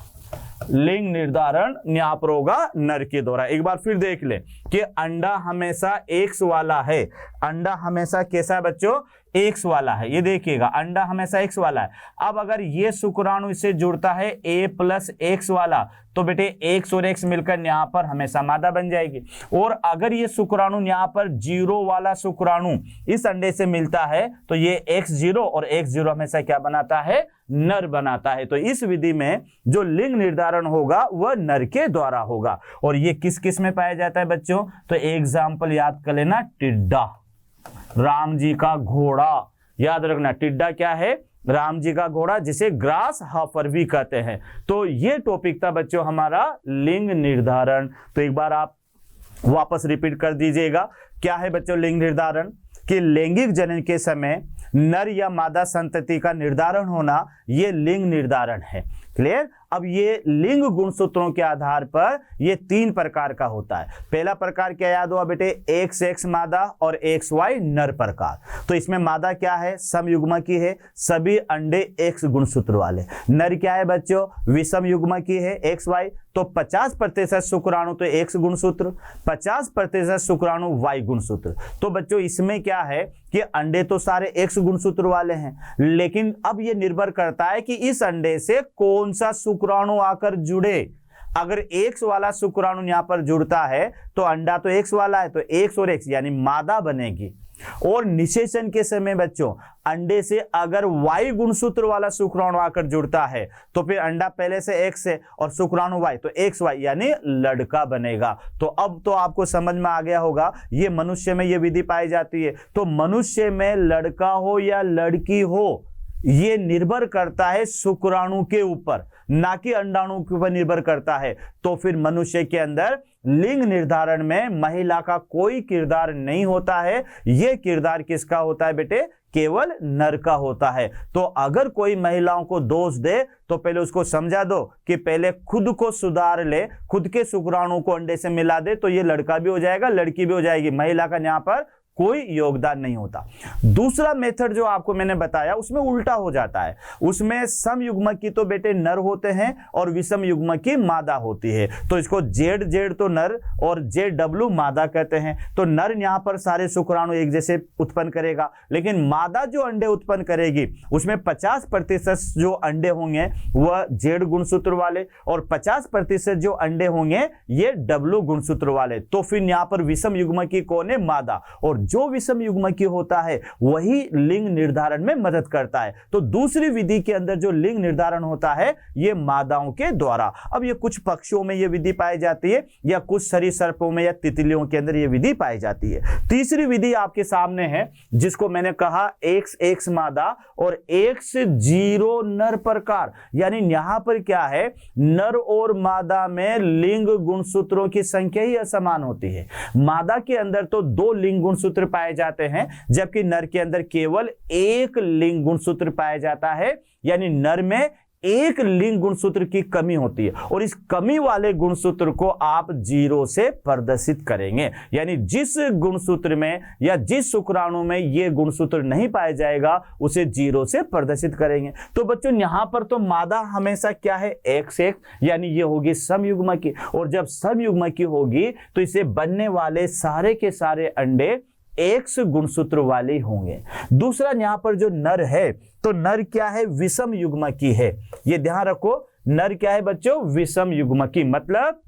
लिंग निर्धारण यहां पर होगा नर के द्वारा। एक बार फिर देख ले कि अंडा हमेशा एक्स वाला है, अंडा हमेशा कैसा है बच्चों, एक्स वाला है। ये देखिएगा अंडा हमेशा एक्स वाला है। अब अगर ये शुक्राणु इससे जुड़ता है a प्लस एक्स वाला, तो बेटे एक्स और एक्स मिलकर यहाँ पर हमेशा मादा बन जाएगी। और अगर ये शुक्राणु यहाँ पर 0 वाला शुक्राणु इस अंडे से मिलता है तो ये x0 और x0 हमेशा क्या बनाता है, नर बनाता है। तो इस विधि में जो लिंग निर्धारण होगा वह नर के द्वारा होगा। और ये किस किस में पाया जाता है बच्चों, तो एग्जाम्पल याद कर लेना, टिड्डा, राम जी का घोड़ा, याद रखना टिड्डा क्या है, राम जी का घोड़ा, जिसे ग्रास हॉपर भी कहते हैं। तो ये टॉपिक था बच्चों हमारा लिंग निर्धारण। तो एक बार आप वापस रिपीट कर दीजिएगा, क्या है बच्चों लिंग निर्धारण, कि लैंगिक जनन के समय नर या मादा संतति का निर्धारण होना, ये लिंग निर्धारण है। क्लियर। अब ये लिंग गुणसूत्रों के आधार पर ये 3 प्रकार का होता है। पहला प्रकार क्या याद हुआ बेटे, एक्स एक्स मादा और एक्स वाई नर प्रकार। तो इसमें मादा क्या है, समयुग्मकी है, सभी अंडे एक्स गुणसूत्र वाले। नर क्या है बच्चों, विषम युग्मकी है, एक्स वाई। तो 50% शुक्राणु तो एक्स गुणसूत्र, 50% शुक्राणु वाई गुणसूत्र। तो बच्चों इसमें क्या है कि अंडे तो सारे एक्स गुणसूत्र वाले हैं, लेकिन अब ये निर्भर करता है कि इस अंडे से कौन सा शुक्राणु आकर जुड़े। अगर एक्स वाला शुक्राणु यहां पर जुड़ता है तो अंडा तो एक्स वाला है, तो एक्स और एक्स यानी मादा बनेगी। और निषेचन के समय बच्चों अंडे से अगर वाई गुणसूत्र वाला शुक्राणु आकर जुड़ता है तो फिर अंडा पहले से एक्स है और शुक्राणु वाई, तो एक्स वाई यानी लड़का बनेगा। तो अब तो आपको समझ में आ गया होगा, ये मनुष्य में ये विधि पाई जाती है। तो मनुष्य में लड़का हो या लड़की हो, ये निर्भर करता है शुक्राणु के ऊपर, ना कि अंडाणु के ऊपर निर्भर करता है। तो फिर मनुष्य के अंदर लिंग निर्धारण में महिला का कोई किरदार नहीं होता है। यह किरदार किसका होता है बेटे, केवल नर का होता है। तो अगर कोई महिलाओं को दोष दे तो पहले उसको समझा दो कि पहले खुद को सुधार ले, खुद के शुक्राणु को अंडे से मिला दे, तो ये लड़का भी हो जाएगा, लड़की भी हो जाएगी। महिला का यहाँ पर कोई योगदान नहीं होता। दूसरा मेथड जो आपको मैंने बताया उसमें उल्टा हो जाता है। उसमें समयुग्मकी तो बेटे नर होते हैं और विषम युग्मकी मादा होती है। तो इसको जेड जेड तो नर और जेड डब्ल्यू मादा कहते हैं। तो नर यहां पर सारे शुक्राणु एक जैसे उत्पन्न करेगा, लेकिन मादा जो अंडे उत्पन्न करेगी उसमें 50% जो अंडे होंगे वह जेड गुणसूत्र वाले और 50% जो अंडे होंगे ये डब्ल्यू गुणसूत्र वाले। तो फिर यहां पर विषम युग्मकी कौन है, मादा। और जो विषम युग्मकी होता है वही लिंग निर्धारण में मदद करता है। तो दूसरी विधि के अंदर जो लिंग निर्धारण होता है ये मादाओं के द्वारा। अब ये कुछ पक्षियों में ये विधि पाई जाती है या कुछ सरीसृपों में या तितलियों के अंदर ये विधि पाई जाती है। तीसरी विधि आपके सामने है जिसको मैंने कहा एक्स एक्स मादा और एक्स 0 नर प्रकार। यानी यहां पर क्या है, नर और मादा में लिंग गुणसूत्रों की संख्या ही असमान होती है। मादा के अंदर तो 2 लिंग गुणसूत्र पाए जाते हैं, जबकि नर के अंदर केवल 1 लिंग गुणसूत्र पाया जाता है। यानी नर में एक लिंग गुणसूत्र की कमी होती है और इस कमी वाले गुणसूत्र को आप 0 से प्रदर्शित करेंगे। यानी जिस गुणसूत्र में या जिस शुक्राणु में यह गुणसूत्र नहीं पाया जाएगा उसे 0 से प्रदर्शित करेंगे। तो बच्चों यहां पर तो मादा हमेशा क्या है, XX, यानी ये होगी समयुग्मकी, और जब समयुग्मकी होगी तो इसे बनने वाले सारे के सारे अंडे X गुणसूत्र वाले होंगे। दूसरा यहां पर जो नर है तो नर क्या है, विषम युग्मकी है। ये ध्यान रखो, नर क्या है बच्चों, विषम युग्मकी, मतलब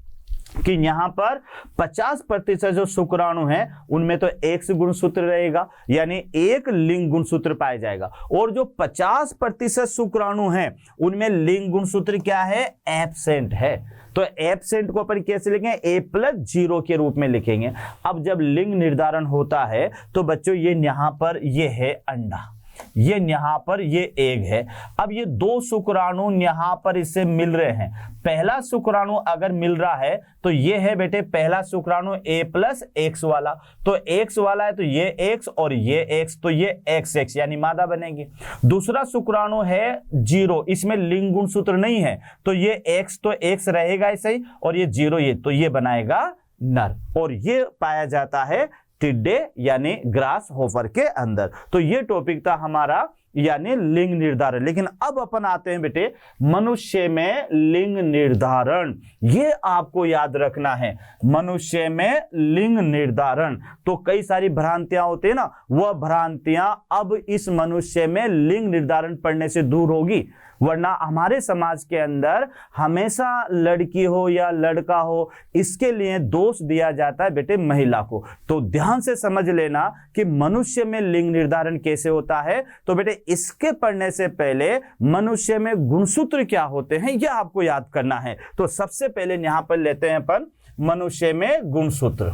कि यहां पर 50% जो शुक्राणु हैं उनमें तो X गुणसूत्र रहेगा, यानी एक लिंग गुणसूत्र पाया जाएगा, और जो 50% शुक्राणु हैं उनमें लिंग गुणसूत्र क्या है, एब्सेंट है। तो एब्सेंट को अपन कैसे लिखेंगे, A+0 के रूप में लिखेंगे। अब जब लिंग निर्धारण होता है तो बच्चों ये यहां पर ये है अंडा, ये यहां पर ये एग है। अब ये दो शुक्राणु यहां पर इससे मिल रहे हैं। पहला शुक्राणु अगर मिल रहा है तो ये है बेटे पहला शुक्राणु A+X वाला, तो X वाला है तो ये X और ये X, तो ये XX यानी मादा बनेगी। दूसरा शुक्राणु है 0, इसमें लिंग गुणसूत्र नहीं है, तो ये X तो X रहेगा ऐसे ही, और ये 0 ये, तो ये बनाएगा नर, और ये पाया जाता है टिड्डे यानी ग्रास होपर के अंदर। तो ये टॉपिक था हमारा यानी लिंग निर्धारण। लेकिन अब अपन आते हैं बेटे मनुष्य में लिंग निर्धारण, ये आपको याद रखना है। मनुष्य में लिंग निर्धारण, तो कई सारी भ्रांतियां होती है ना, वह भ्रांतियां अब इस मनुष्य में लिंग निर्धारण पढ़ने से दूर होगी। वरना हमारे समाज के अंदर हमेशा लड़की हो या लड़का हो इसके लिए दोष दिया जाता है बेटे महिला को। तो ध्यान से समझ लेना कि मनुष्य में लिंग निर्धारण कैसे होता है। तो बेटे इसके पढ़ने से पहले मनुष्य में गुणसूत्र क्या होते हैं यह आपको याद करना है। तो सबसे पहले यहां पर लेते हैं अपन मनुष्य में गुणसूत्र।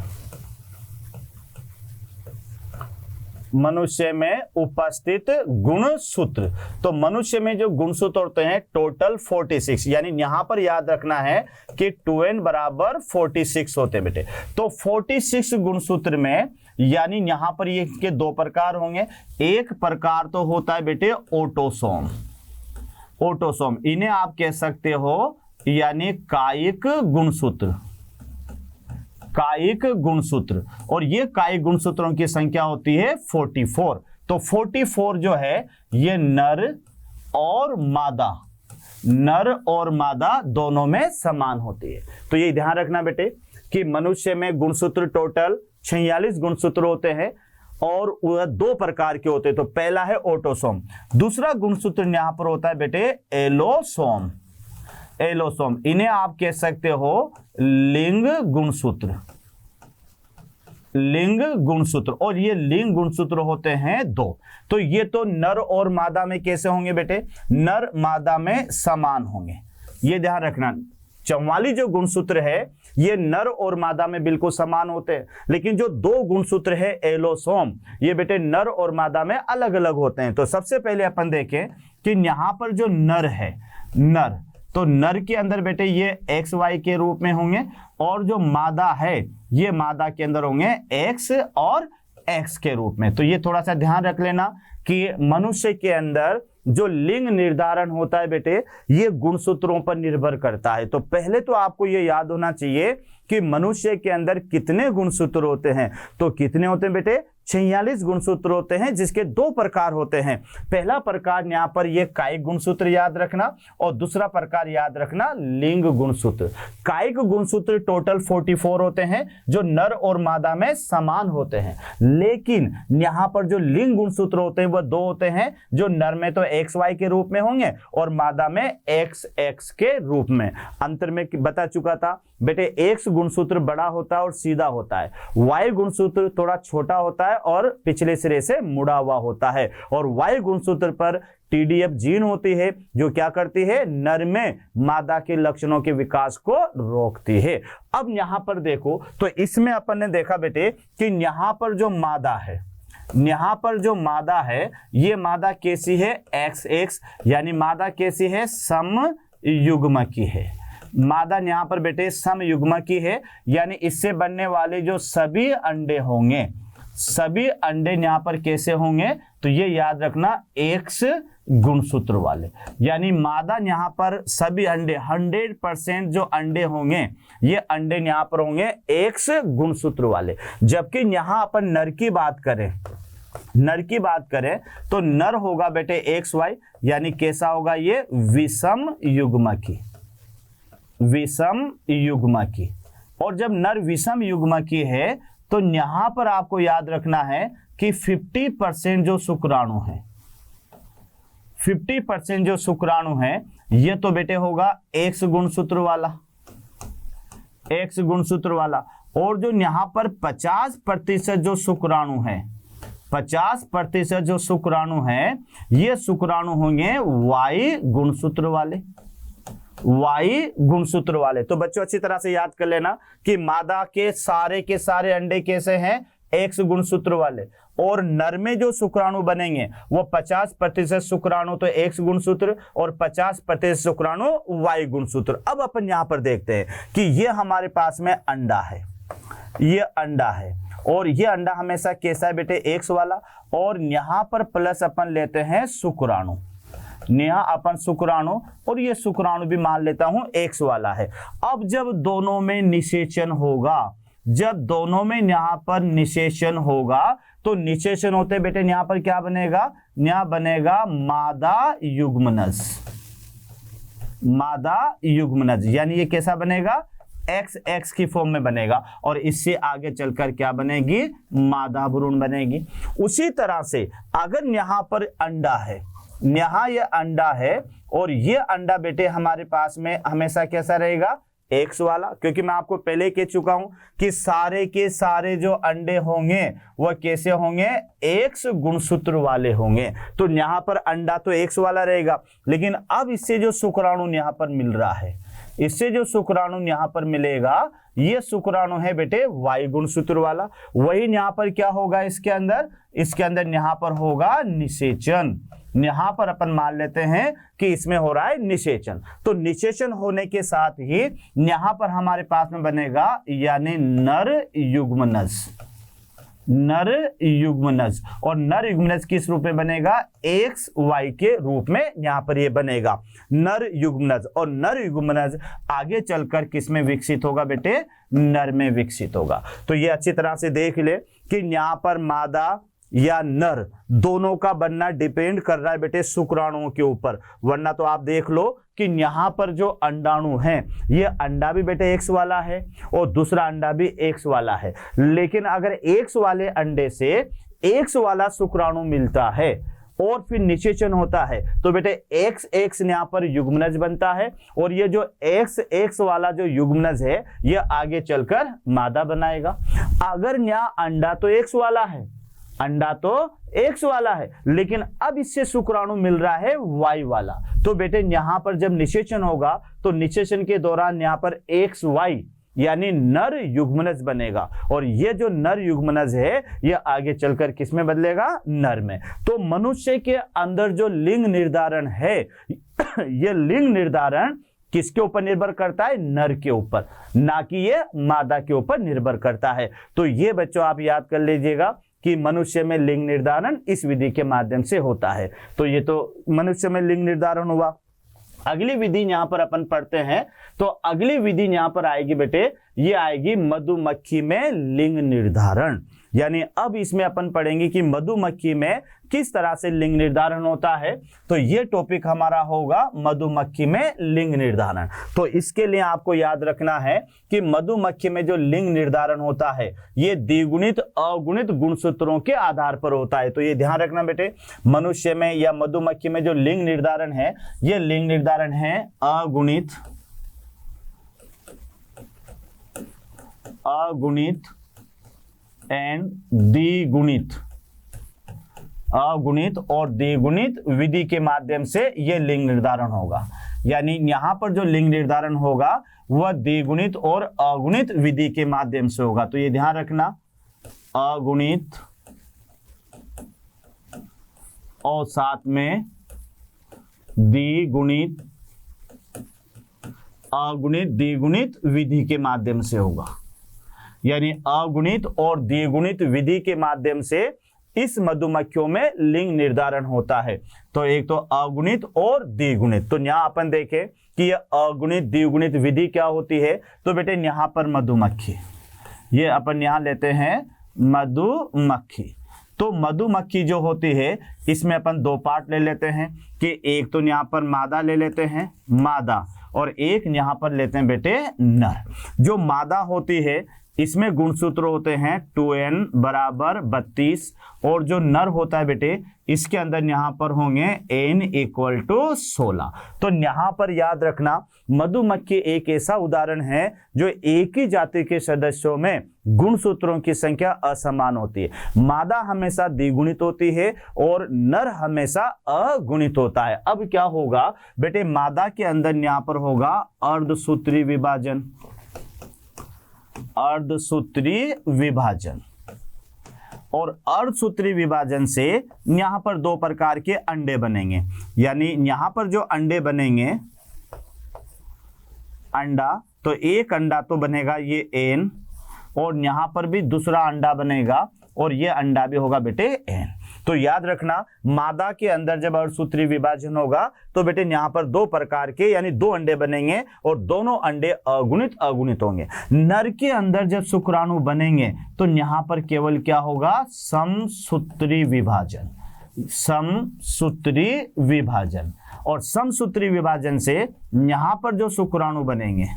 मनुष्य में उपस्थित गुणसूत्र, तो मनुष्य में जो गुणसूत्र होते हैं टोटल 46, यानी यहां पर याद रखना है कि 2n बराबर 46 होते हैं बेटे। तो 46 गुणसूत्र में यानी यहां पर ये के दो प्रकार होंगे। एक प्रकार तो होता है बेटे ऑटोसोम, ऑटोसोम इन्हें आप कह सकते हो यानी कायिक गुणसूत्र, कायिक गुणसूत्र, और ये कायिक गुणसूत्रों की संख्या होती है 44। तो 44 जो है ये नर और मादा, नर और मादा दोनों में समान होती है। तो ये ध्यान रखना बेटे कि मनुष्य में गुणसूत्र टोटल 46 गुणसूत्र होते हैं और वह दो प्रकार के होते हैं। तो पहला है ऑटोसोम, दूसरा गुणसूत्र यहां पर होता है बेटे एलोसोम, एलोसोम इन्हें आप कह सकते हो लिंग गुणसूत्र, लिंग गुणसूत्र, और ये लिंग गुणसूत्र होते हैं दो। तो ये तो नर और मादा में कैसे होंगे बेटे, नर मादा में समान होंगे, ये ध्यान रखना। 44 जो गुणसूत्र है ये नर और मादा में बिल्कुल समान होते हैं, लेकिन जो दो गुणसूत्र है एलोसोम ये बेटे नर और मादा में अलग अलग होते हैं। तो सबसे पहले अपन देखें कि यहां पर जो नर है, नर, तो नर के अंदर बेटे ये XY के रूप में होंगे, और जो मादा है ये मादा के अंदर होंगे X और X के रूप में। तो ये थोड़ा सा ध्यान रख लेना कि मनुष्य के अंदर जो लिंग निर्धारण होता है बेटे ये गुणसूत्रों पर निर्भर करता है। तो पहले तो आपको ये याद होना चाहिए कि मनुष्य के अंदर कितने गुणसूत्र होते हैं। तो कितने होते हैं बेटे, 46 गुणसूत्र होते हैं, जिसके दो प्रकार होते हैं। पहला प्रकार यहां पर ये कायिक गुणसूत्र याद रखना, और दूसरा प्रकार याद रखना लिंग गुणसूत्र। कायिक गुणसूत्र टोटल 44 होते हैं जो नर और मादा में समान होते हैं, लेकिन यहां पर जो लिंग गुणसूत्र होते हैं वह दो होते हैं, जो नर में तो XY के रूप में होंगे और मादा में XX के रूप में। अंतर में बता चुका था बेटे, X गुणसूत्र बड़ा होता है और सीधा होता है, Y गुणसूत्र थोड़ा छोटा होता है और पिछले सिरे से मुड़ा हुआ होता है, और Y गुणसूत्र पर TDF जीन होती है जो क्या करती है, नर में मादा के लक्षणों के विकास को रोकती है। अब यहां पर देखो तो इसमें अपन ने देखा बेटे कि यहां पर जो मादा है, यहां पर जो मादा है ये मादा कैसी है, XX, यानी मादा कैसी है, समयुग्मकी है। मादा यहां पर बेटे समयुग्मकी है, यानी इससे बनने वाले जो सभी अंडे होंगे, सभी अंडे यहां पर कैसे होंगे, तो ये याद रखना एक्स गुणसूत्र वाले, यानी मादा यहाँ पर सभी अंडे 100% जो अंडे होंगे ये अंडे यहाँ पर होंगे एक्स गुणसूत्र वाले। जबकि यहाँ अपन नर की बात करें तो नर होगा बेटे एक्स वाई, यानी कैसा होगा ये विषम युग्म की। और जब नर विषम युग्म की है तो यहां पर आपको याद रखना है कि 50% जो शुक्राणु है, 50% जो शुक्राणु है ये तो बेटे होगा एक्स गुणसूत्र वाला। और जो यहां पर 50% जो शुक्राणु है, 50% जो शुक्राणु है ये शुक्राणु होंगे वाई गुणसूत्र वाले। तो बच्चों अच्छी तरह से याद कर लेना कि मादा के सारे अंडे कैसे हैं, एक्स गुणसूत्र वाले, और नर में जो शुक्राणु बनेंगे वो 50% शुक्राणु तो एक्स गुणसूत्र और 50% शुक्राणु वाई गुणसूत्र। अब अपन यहां पर देखते हैं कि ये हमारे पास में अंडा है, ये अंडा है, और ये अंडा हमेशा कैसा है बेटे एक्स वाला, और यहां पर प्लस अपन लेते हैं शुक्राणु, यहाँ अपन शुक्राणु, और ये शुक्राणु भी मान लेता हूं एक्स वाला है। अब जब दोनों में निषेचन होगा, तो निषेचन होते बेटे यहां पर क्या बनेगा, यहाँ बनेगा मादा युग्मनज, यानी ये कैसा बनेगा एक्स एक्स की फॉर्म में बनेगा, और इससे आगे चलकर क्या बनेगी, मादा भ्रूण बनेगी। उसी तरह से अगर यहां पर अंडा है, यहाँ ये अंडा है, और ये अंडा बेटे हमारे पास में हमेशा कैसा रहेगा एक्स वाला, क्योंकि मैं आपको पहले कह चुका हूं कि सारे के सारे जो अंडे होंगे वह कैसे होंगे, एक्स गुणसूत्र वाले होंगे। तो यहाँ पर अंडा तो एक्स वाला रहेगा, लेकिन अब इससे जो शुक्राणु यहाँ पर मिल रहा है, इससे जो शुक्राणु यहाँ पर मिलेगा ये शुक्राणु है बेटे वाई गुणसूत्र वाला। वही यहाँ पर क्या होगा, इसके अंदर यहाँ पर होगा निषेचन। यहां पर अपन मान लेते हैं कि इसमें हो रहा है निषेचन, तो निषेचन होने के साथ ही यहां पर हमारे पास में बनेगा यानी नर युग्मनज, और नर युग्मनज किस रूप में बनेगा, एक्स वाई के रूप में यहां पर ये बनेगा नर युग्मनज। और नर युग्मनज आगे चलकर किस में विकसित होगा बेटे, नर में विकसित होगा। तो ये अच्छी तरह से देख ले कि यहां पर मादा या नर दोनों का बनना डिपेंड कर रहा है बेटे शुक्राणुओं के ऊपर, वरना तो आप देख लो कि यहां पर जो अंडाणु है ये अंडा भी बेटे एक्स वाला है और दूसरा अंडा भी एक्स वाला है। लेकिन अगर एक्स वाले अंडे से एक्स वाला शुक्राणु मिलता है और फिर निषेचन होता है तो बेटे एक्स एक्स यहाँ पर युग्मनज बनता है, और ये जो एक्स एक्स वाला जो युग्मनज है ये आगे चलकर मादा बनाएगा। अगर यहाँ अंडा तो एक्स वाला है, लेकिन अब इससे शुक्राणु मिल रहा है वाई वाला, तो बेटे यहां पर जब निषेचन होगा तो निषेचन के दौरान यहां पर एक्स वाई यानी नर युग्मनज बनेगा, और ये जो नर युग्मनज है ये आगे चलकर किस में बदलेगा, नर में। तो मनुष्य के अंदर जो लिंग निर्धारण है ये लिंग निर्धारण किसके ऊपर निर्भर करता है, नर के ऊपर, ना कि ये मादा के ऊपर निर्भर करता है। तो ये बच्चों आप याद कर लीजिएगा कि मनुष्य में लिंग निर्धारण इस विधि के माध्यम से होता है। तो ये तो मनुष्य में लिंग निर्धारण हुआ। अगली विधि यहां पर अपन पढ़ते हैं, तो अगली विधि यहां पर आएगी बेटे, ये आएगी मधुमक्खी में लिंग निर्धारण। यानी अब इसमें अपन पढ़ेंगे कि मधुमक्खी में किस तरह से लिंग निर्धारण होता है। तो ये टॉपिक हमारा होगा मधुमक्खी में लिंग निर्धारण। तो इसके लिए आपको याद रखना है कि मधुमक्खी में जो लिंग निर्धारण होता है ये द्विगुणित अगुणित गुणसूत्रों के आधार पर होता है। तो ये ध्यान रखना बेटे, मनुष्य में या मधुमक्खी में जो लिंग निर्धारण है ये लिंग निर्धारण है अगुणित एंड द्विगुणित, अगुणित और द्विगुणित विधि के माध्यम से यह लिंग निर्धारण होगा। यानी यहां पर जो लिंग निर्धारण होगा वह द्विगुणित और अगुणित विधि के माध्यम से होगा। तो ये ध्यान रखना, अगुणित और साथ में द्विगुणित, अगुणित द्विगुणित विधि के माध्यम से होगा। यानी अगुणित और द्विगुणित विधि के माध्यम से इस मधुमक्खियों में लिंग निर्धारण होता है। तो एक तो अगुणित और द्विगुणित। तो यहाँ अपन देखें कि ये अगुणित द्विगुणित विधि क्या होती है। तो बेटे यहाँ पर मधुमक्खी, ये अपन यहाँ लेते हैं मधुमक्खी। तो मधुमक्खी जो होती है इसमें अपन दो पार्ट ले लेते हैं कि एक तो यहाँ पर मादा ले लेते हैं, मादा, और एक यहाँ पर लेते हैं बेटे नर। जो मादा होती है इसमें गुणसूत्र होते हैं 2n बराबर 32, और जो नर होता है बेटे इसके अंदर यहाँ पर होंगे n इक्वल टू 16। तो यहाँ पर याद रखना मधुमक्खी एक ऐसा उदाहरण है जो एक ही जाति के सदस्यों में गुणसूत्रों की संख्या असमान होती है। मादा हमेशा द्विगुणित होती है और नर हमेशा अगुणित होता है। अब क्या होगा बेटे, मादा के अंदर यहाँ पर होगा अर्धसूत्री विभाजन, अर्धसूत्री विभाजन, और अर्धसूत्री विभाजन से यहां पर दो प्रकार के अंडे बनेंगे। यानी यहां पर जो अंडे बनेंगे अंडा, तो एक अंडा तो बनेगा ये एन, और यहां पर भी दूसरा अंडा बनेगा और ये अंडा भी होगा बेटे एन। तो याद रखना मादा के अंदर जब अर्धसूत्री विभाजन होगा तो बेटे यहाँ पर दो प्रकार के यानी दो अंडे बनेंगे और दोनों अंडे अगुणित अगुणित होंगे। नर के अंदर जब शुक्राणु बनेंगे तो यहाँ पर केवल क्या होगा, समसूत्री विभाजन, समसूत्री विभाजन। और समसूत्री विभाजन से यहाँ पर जो शुक्राणु बनेंगे,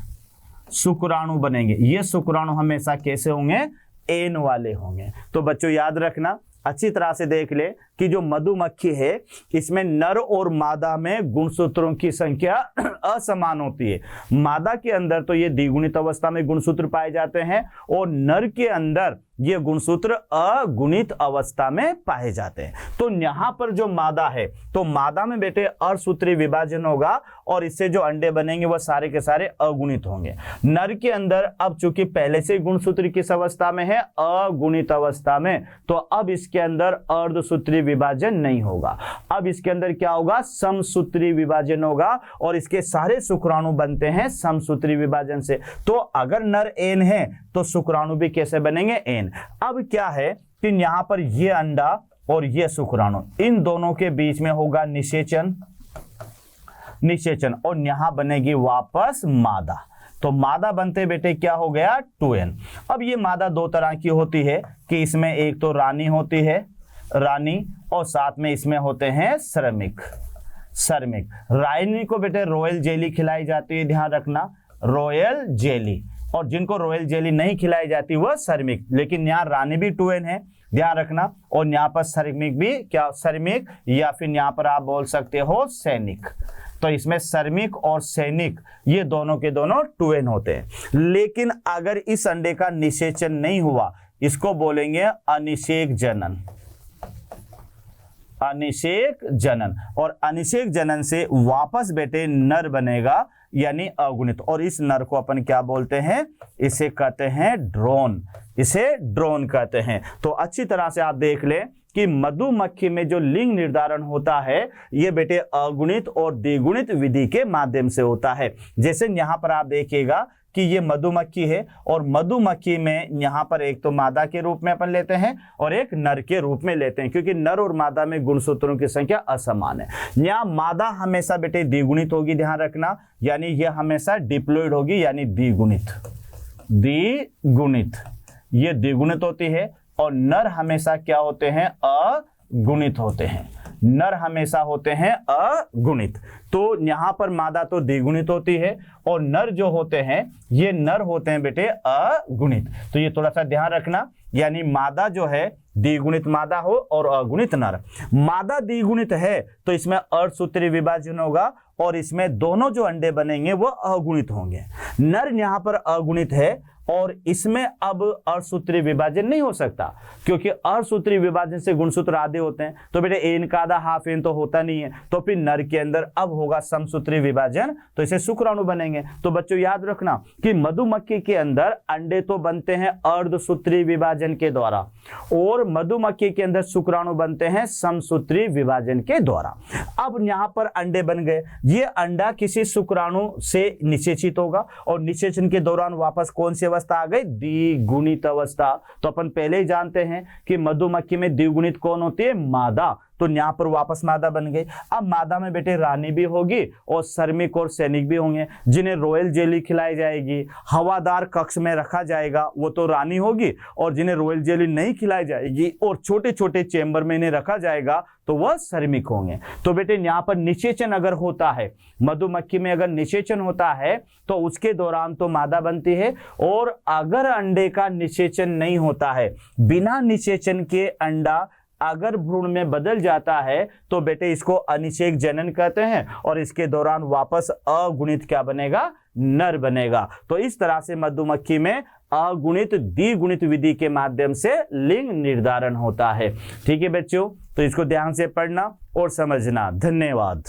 शुक्राणु बनेंगे, ये शुक्राणु हमेशा कैसे होंगे, एन वाले होंगे। तो बच्चों याद रखना, अच्छी तरह से देख ले कि जो मधुमक्खी है इसमें नर और मादा में गुणसूत्रों की संख्या असमान होती है। मादा के अंदर तो ये द्विगुणित अवस्था में गुणसूत्र पाए जाते हैं और नर के अंदर ये गुणसूत्र अगुणित अवस्था में पाए जाते हैं। तो यहाँ पर जो मादा है तो मादा में बेटे अर्धसूत्री विभाजन होगा और इससे जो अंडे बनेंगे वह सारे के सारे अगुणित होंगे। नर के अंदर अब चूंकि पहले से गुणसूत्र किस अवस्था में है, अगुणित अवस्था में, तो अब इसके अंदर अर्धसूत्री विभाजन नहीं होगा। अब इसके अंदर क्या होगा, समसूत्री विभाजन होगा और इसके सारे शुक्राणु बनते हैं समसूत्री विभाजन से। तो अगर नर एन है तो शुक्राणु भी कैसे बनेंगे, एन। अब क्या है कि यहां पर ये अंडा और ये शुक्राणु, इन दोनों के बीच में होगा निषेचन, निषेचन, और यहां बनेगी वापस मादा। तो मादा बनते बेटे क्या हो गया, 2n। अब ये मादा दो तरह की होती है कि इसमें एक तो रानी होती है, रानी, और साथ में इसमें होते हैं श्रमिक, श्रमिक। रानी को बेटे रॉयल जेली खिलाई जाती है, ध्यान रखना, रॉयल जेली, और जिनको रॉयल जेली नहीं खिलाई जाती वह श्रमिक। लेकिन यहाँ रानी भी 2n है, ध्यान रखना, और यहाँ पर श्रमिक भी क्या, श्रमिक, या फिर यहाँ पर आप बोल सकते हो सैनिक। तो इसमें श्रमिक और सैनिक ये दोनों के दोनों 2n होते हैं। लेकिन अगर इस अंडे का निषेचन नहीं हुआ, इसको बोलेंगे अनिषेक जनन, अनिषेक जनन, और अनिषेक जनन से वापस बेटे नर बनेगा यानी अगुणित, और इस नर को अपन क्या बोलते हैं, इसे कहते हैं ड्रोन, इसे ड्रोन कहते हैं। तो अच्छी तरह से आप देख लें कि मधुमक्खी में जो लिंग निर्धारण होता है ये बेटे अगुणित और द्विगुणित विधि के माध्यम से होता है। जैसे यहाँ पर आप देखिएगा कि ये मधुमक्खी है और मधुमक्खी में यहाँ पर एक तो मादा के रूप में अपन लेते हैं और एक नर के रूप में लेते हैं, क्योंकि नर और मादा में गुणसूत्रों की संख्या असमान है। यहाँ मादा हमेशा बेटे द्विगुणित होगी, ध्यान रखना, यानी ये हमेशा डिप्लॉइड होगी यानी द्विगुणित, द्विगुणित, ये द्विगुणित होती है, और नर हमेशा क्या होते हैं, अगुणित होते हैं, नर हमेशा होते हैं अगुणित। तो यहाँ पर मादा तो द्विगुणित होती है और नर जो होते हैं ये नर होते हैं बेटे अगुणित। तो ये थोड़ा सा ध्यान रखना, यानी मादा जो है द्विगुणित मादा हो और अगुणित नर। मादा द्विगुणित है तो इसमें अर्धसूत्री विभाजन होगा और इसमें दोनों जो अंडे बनेंगे वो अगुणित होंगे। नर यहाँ पर अगुणित है और इसमें अब अर्धसूत्री विभाजन नहीं हो सकता, क्योंकि अर्धसूत्री विभाजन से गुणसूत्र आधे होते हैं, तो बेटे एन का आधा हाफ एन तो होता नहीं है। तो फिर नर के अंदर अब होगा समसूत्री विभाजन, तो इसे शुक्राणु बनेंगे। तो बच्चों याद रखना कि मधुमक्खी के अंदर अंडे तो बनते हैं अर्धसूत्री विभाजन के द्वारा और मधुमक्खी के अंदर शुक्राणु बनते हैं समसूत्री विभाजन के द्वारा। अब यहाँ पर अंडे बन गए, ये अंडा किसी शुक्राणु से निषेचित होगा और निषेचन के दौरान वापस कौन सी अवस्था आ गई? द्विगुणित अवस्था। तो अपन पहले ही जानते हैं कि मधुमक्खी में द्विगुणित कौन होती है? मादा। तो यहाँ पर वापस मादा बन गई। अब मादा में बेटे रानी भी होगी और श्रमिक और सैनिक भी होंगे, जिन्हें रॉयल जेली खिलाई जाएगी, हवादार कक्ष में रखा जाएगा, वो तो रानी होगी, और जिन्हें रॉयल जेली नहीं खिलाई जाएगी और छोटे छोटे चेंबर में इन्हें रखा जाएगा तो वह श्रमिक होंगे। तो बेटे यहाँ पर निषेचन अगर होता है, मधुमक्खी में अगर निषेचन होता है तो उसके दौरान तो मादा बनती है, और अगर अंडे का निषेचन नहीं होता है, बिना निषेचन के अंडा अगर भ्रूण में बदल जाता है तो बेटे इसको अनिषेक जनन कहते हैं, और इसके दौरान वापस अगुणित क्या बनेगा? नर बनेगा। तो इस तरह से मधुमक्खी में अगुणित द्विगुणित विधि के माध्यम से लिंग निर्धारण होता है। ठीक है बच्चों, तो इसको ध्यान से पढ़ना और समझना। धन्यवाद।